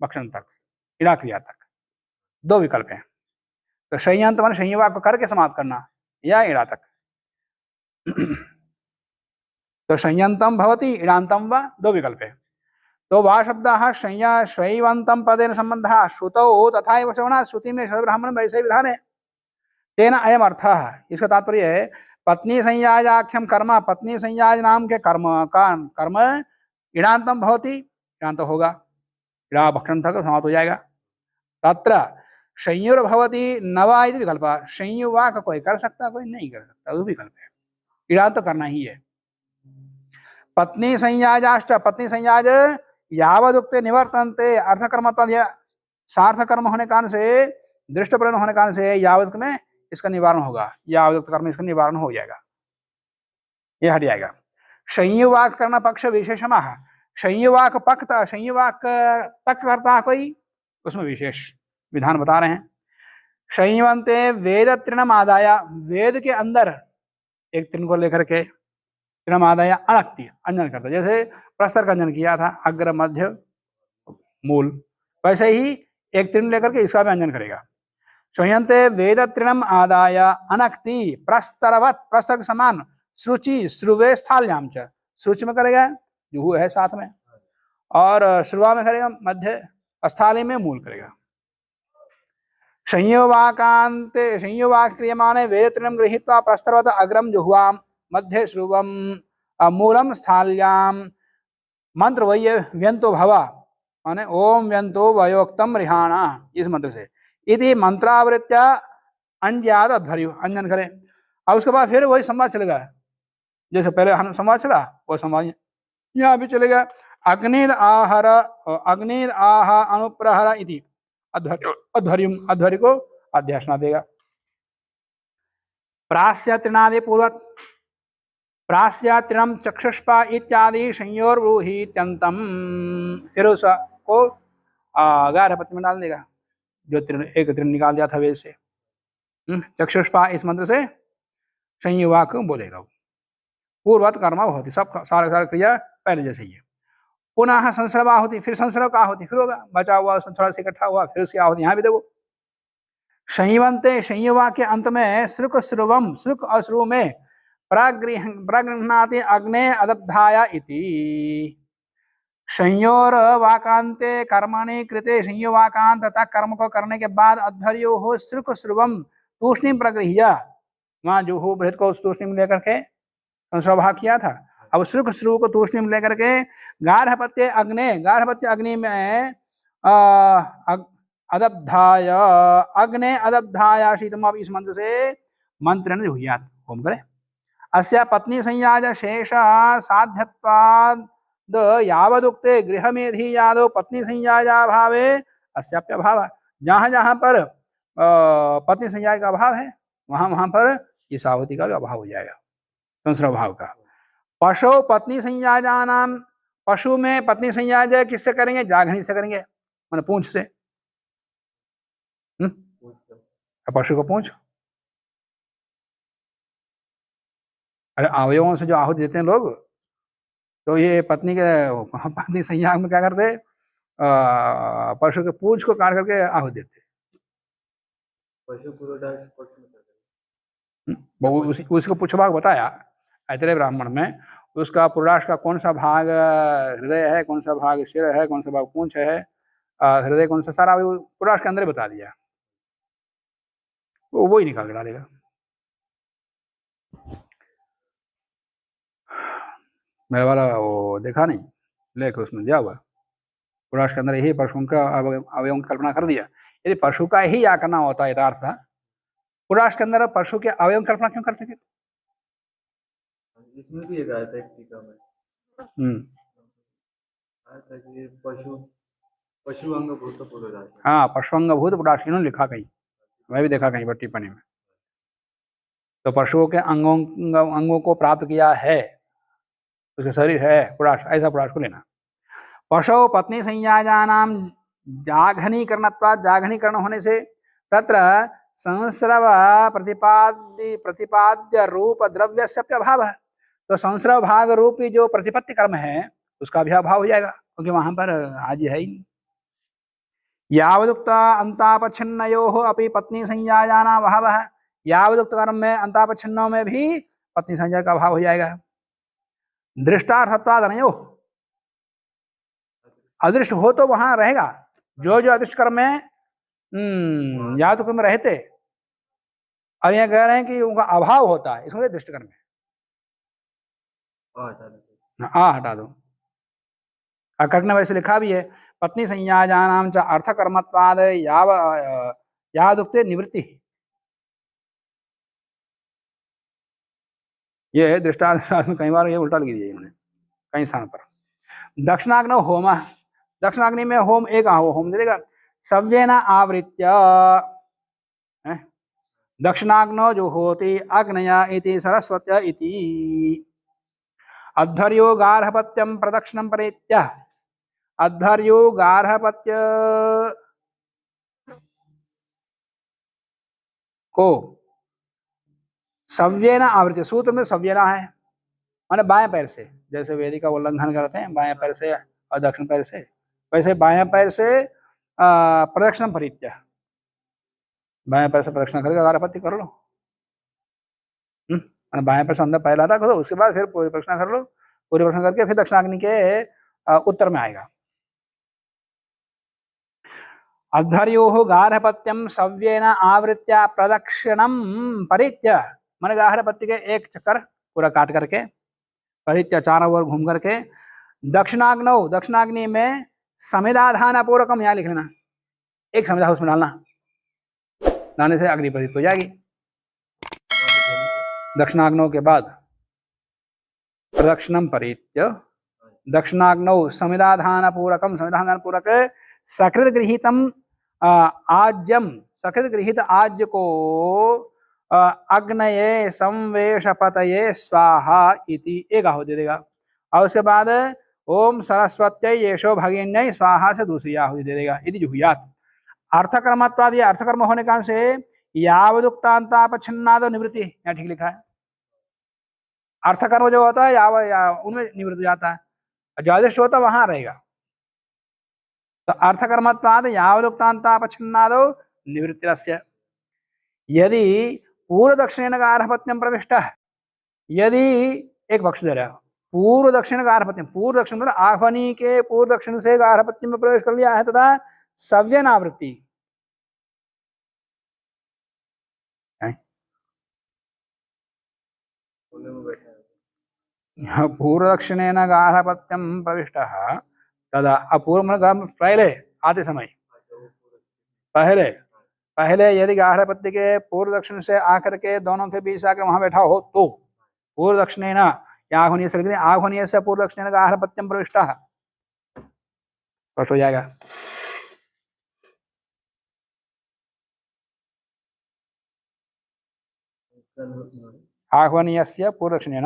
भक्षण तक, इड़ा क्रिया तक, दो विकल्प हैं। तो संयंत्र मान संयोग को करके समाप्त करना या इड़ा तक। तो संयंतम भवति इडांतम व, दो विकल्प है। तो वा शब्द शैवंतम पदेन संबंध श्रुतौ तथा एव श्रवणात् श्रुति में ब्राह्मण वैसे विधान है तेन अयम अर्थ। इसका तात्पर्य है पत्नी संयाजाख्यम कर्म, पत्नी संयाज नाम के कर्म का कर्म इडांतम भवति, इडांत होगा, इड़ा भक्षण तक समाप्त हो जाएगा। तत्र संयुर भवति नवा इति विकल्प, संयुवा का कोई कर सकता कोई नहीं कर सकता, वो विकल्प है, इडांत तो करना ही है। पत्नी संयाजाश्च, पत्नी संयाज यावदुक्ते निवर्तन्ते, अर्थकर्म सार्थ कर्म होने कारण से, दृष्ट परिणाम होने कारण से यावदुक्त में इसका निवारण होगा, यावदुक्त कर्म इसका निवारण हो जाएगा, ये हट जाएगा। संयुवाक करना पक्ष विशेषमः, संयुवाक पक्ष संयुवाक तक करता कोई, उसमें विशेष विधान बता रहे हैं। संयुवंते वेद तृणम आदाया, वेद के अंदर एक तृण को लेकर के तृणम आदाया अनक्ति अंजन करता, जैसे प्रस्तर का अंजन किया था अग्र मध्य मूल, वैसे ही एक तृण लेकर के इसका भी अंजन करेगा। संयंते वेद तृणम आदाय अनक्ति प्रस्तरवत, प्रस्तर के समान, श्रुचि श्रुवे स्थाल्याम च, श्रुचि में करेगा जुहू है साथ में, और श्रुवा में करेगा मध्य, स्थाली में मूल करेगा। संयोवाकांते संयोवाक क्रियमाणे वेद तृणम गृहीत्वा प्रस्तरवत अग्रम जुह्वाम मध्य श्रुवम मूलम स्थाल्याम मंत्र वय व्यंतो भवा, माने ओम व्यंतो वयोक्तम रिहाणा, इस मंत्र से इति मंत्रावृत्या अंज्याद अध्वर्यु, अंजन करें। और उसके बाद फिर वही संवाद चलेगा, जैसे पहले हम संवाद चला वो संवाद यहाँ भी चलेगा। अग्निद आहर, अग्निद आह अनुप्रहर इति अध्वर्युम, अध्वर्य को अध्यासना देगा। प्रास्य तृणादि पूर्वक, प्रास्य तृणम चक्षुष्पा इत्यादि संयोर्ब्रूहीत्यंतम, फिर उसको गार्हपत्य में डाल देगा, जो तृण एक तृण निकाल दिया था वेद से, चक्षुष्पा इस मंत्र से संयुवाक बोलेगा। पूर्वत कर्म होती, सब सारा क्रिया पहले जैसे ही है। पुनः संसर्व आहुति, फिर संसर्व का आहुति फिर होगा, बचा हुआ उसमें थोड़ा सा इकट्ठा हुआ, फिर उसकी आहुति यहाँ भी देखो। संयुवंते संयुवा के अंत में श्रुक श्रुवम, श्रुक और श्रुव में प्रगृह्णाति अग्ने अदब्धाया इति। संयोर वाकांते कर्मणि कृते संयोवाकांत तथा कर्म को करने के बाद अध्वर्यो हो श्रुक श्रुवम तूष्णीम प्रगृह्य, वहाँ जो हो बृहद को उस तूष्णीम लेकर के संस्रभाग किया था, अब श्रुक श्रुव को तूष्णीम लेकर के गार्हपत्य अग्ने, गार्हपत्य अग्नि में अदब्धाय, अग्ने अदब्धाया शीतम, अब इस मंत्र से मंत्र ने हुयात होम करे। अस्या पत्नी संयाज शेष साध्यत्वाद यावदुक्ते गृहमेधि यादव पत्नी संयाजा भावे अस्याप्य भाव, जहाँ जहाँ पर पत्नी संयाज का अभाव है वहाँ वहाँ पर इस आहुति का भी अभाव हो जाएगा, संस्रव भाव का। पशु पत्नी संयाजा नाम, पशु में पत्नी संयाज किससे करेंगे? जाघनी से करेंगे, मैंने पूंछ से, पशु को पूंछ, अरे अवयवों से जो आहुति देते हैं लोग, तो ये पत्नी के पत्नी संयाग में क्या करते, पशु के पूंछ को काट करके आहुति देते। उसको पुच्छ भाग बताया ऐतरेय ब्राह्मण में, उसका पुरुष का कौन सा भाग हृदय है, कौन सा भाग सिर है, कौन सा भाग पूंछ है, हृदय कौन सा, सारा पुरुष के अंदर ही बता दिया, वो ही निकाल के डालेगा। मैं वाला वो देखा नहीं, लेकर उसमें दिया हुआ पुरुष के अंदर यही पशुओं का अवयवों की कल्पना कर दिया। यदि पशु का ही या करना होता है यथार्थ था, पुरुष के अंदर पशु के अवयव की कल्पना क्यों करते थे? इसमें भी एक आया था एक टीका में, आया था कि पशु अंग भूत पुरुष, हाँ पशु अंग भूत पुरुष, इन्होंने लिखा कहीं, मैं भी देखा कहीं पर टिप्पणी में। तो पशुओं के अंगों को प्राप्त किया है, उसके शरीर है पुरुष, ऐसा पुरुष को लेना। पशु पत्नी संयाजा नाम जाघनीकरणत्वात्, जाघनीकरण होने से तत्र संस्रव प्रतिपाद्य रूप द्रव्यस्य अभाव है। तो संस्रव भाग रूपी जो प्रतिपत्ति कर्म है उसका भी अभाव हो जाएगा, क्योंकि वहां पर आज है ही नहीं। यावदुक्त अंतापच्छिन्नयोः अपि पत्नी संज्ञायाना अभावः, यावदुक्त कर्म में अंतापच्छिन्नों में भी पत्नी संज्ञा का अभाव हो जाएगा। दृष्टार्थत्वाद अनयोः, अदृष्ट हो तो वहां रहेगा, जो जो अदृष्ट कर्म में या तो कर्म रहते, और यह कह रहे हैं कि उनका अभाव होता है, इसमें दृष्ट कर्म है। हटा दो। कर्क ने वैसे लिखा भी है, पत्नी संज्ञायानां च अर्थकर्मत्वाद यावदुक्ते निवृत्ति। ये दृष्टांत में कई बार ये उल्टा लिख दिया इन्होंने कई स्थान पर। दक्षिणाग्नौ होम, दक्षिणाग्नि में होम एक होम दे देगा। सव्येन आवृत्य, दक्षिणाग्नौ जो होती अग्नया इति सरस्वत्या इति। अध्वर्यो गार्हपत्यम प्रदक्षिणम परेत्य, अध्वर्यो गार्हपत्य को सव्येन आवृत्य, सूत्र में सव्येना है माने बाएं पैर से, जैसे वेदी का उल्लंघन करते हैं बाएं पैर से और दक्षिण पैर से, वैसे बाएं पैर से प्रदक्षिणम परित्य, बाएं पैर से प्रदक्षिण करके गार्हपत्य कर लो। बाएं पैर से अंदर पैर लाता करो, उसके बाद फिर पूरी प्रदक्षिणा कर लो, पूरी प्रदक्षिणा करके फिर दक्षिणाग्नि के उत्तर में आएगा। अध्वर्योः गार्हपत्यम सव्येन आवृत्य प्रदक्षिणम परित्य, मन गार्हपत्य के एक चक्कर पूरा काट करके, परित्य चारों ओर घूम करके, दक्षिणाग्नौ, दक्षिणाग्नि में समिधाधान पूर्वकम, यहाँ लिख लेना, एक समिधा उसमें डालना, डालने से अग्नि परित्य हो जाएगी। दक्षिणाग्नौ के बाद प्रदक्षिणम परित्य, दक्षिणाग्नौ समिधाधान पूर्वकम, समिधाधान पूर्वक सकृत गृहीतम आज्यम, सकृत गृहित आज्य को अग्नये संवेशपतये स्वाहा इति एक आहुति दे देगा, और उसके बाद ओम सरस्वत्यै येषो भगिन्यै स्वाहा से दूसरी आहुति दे देगा। यदि जुहुयात अर्थकर्मत्वादि, अर्थकर्म होने कारण से यावदुक्तांतापच्छिन्नादो निवृत्ति, यहाँ ठीक लिखा है। अर्थकर्म जो होता है उनमें निवृत्त हो जाता है, जो अदृष्ट होता है वहां रहेगा। तो अर्थकर्मत्वाद यावदुक्तांतापच्छिन्नादो निवृत्तिरस्य। यदि पूर्व दक्षिण गार्हपत्यम प्रविष्ट, यदि एक पक्ष दे रहा है पूर्व दक्षिण गार्हपत्यम, पूर्व दक्षिण आह्वनी के पूर्व दक्षिण से गार्हपत्यम में प्रवेश कर लिया है तथा सव्यनावृत्ति, पूर्व दक्षिणेन गार्हपत्यम प्रविष्टः तदा अपूर्व पहले आते समय, पहले यदि गार्हपत्य के पूर्व दक्षिण से आकर के दोनों के बीच आकर वहां बैठा हो तो पूर्व दक्षिणेन या आह्वनीय से, आह्वनीय से पूर्व दक्षिणेन गार्हपत्यम प्रविष्टः, स्पष्ट हो जाएगा। आह्वनीयस्य पूर्व दक्षिणेन,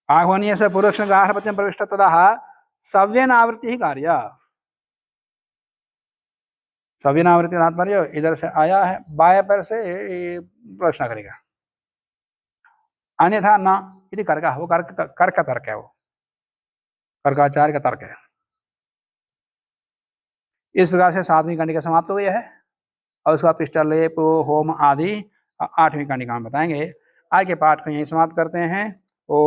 आह्वनीय से पूर्व दक्षिण गार्हपत्यम प्रविष्ट तदा सव्यनावृत्ति ही कार्य। सव्यनावृत्ति तात्पर्य इधर से आया है, बाएं पैर से प्रदक्षिणा करेगा, अन्यथा न, यदि कर्क, वो कर्क का तर्क है, वो कर्काचार्य का तर्क है। इस प्रकार से 7वीं कंडिका समाप्त हो गई है, और उसका पिष्टलेप होम आदि 8वीं कंडिका में बताएंगे। आज के पाठ को यहीं समाप्त करते हैं। ओ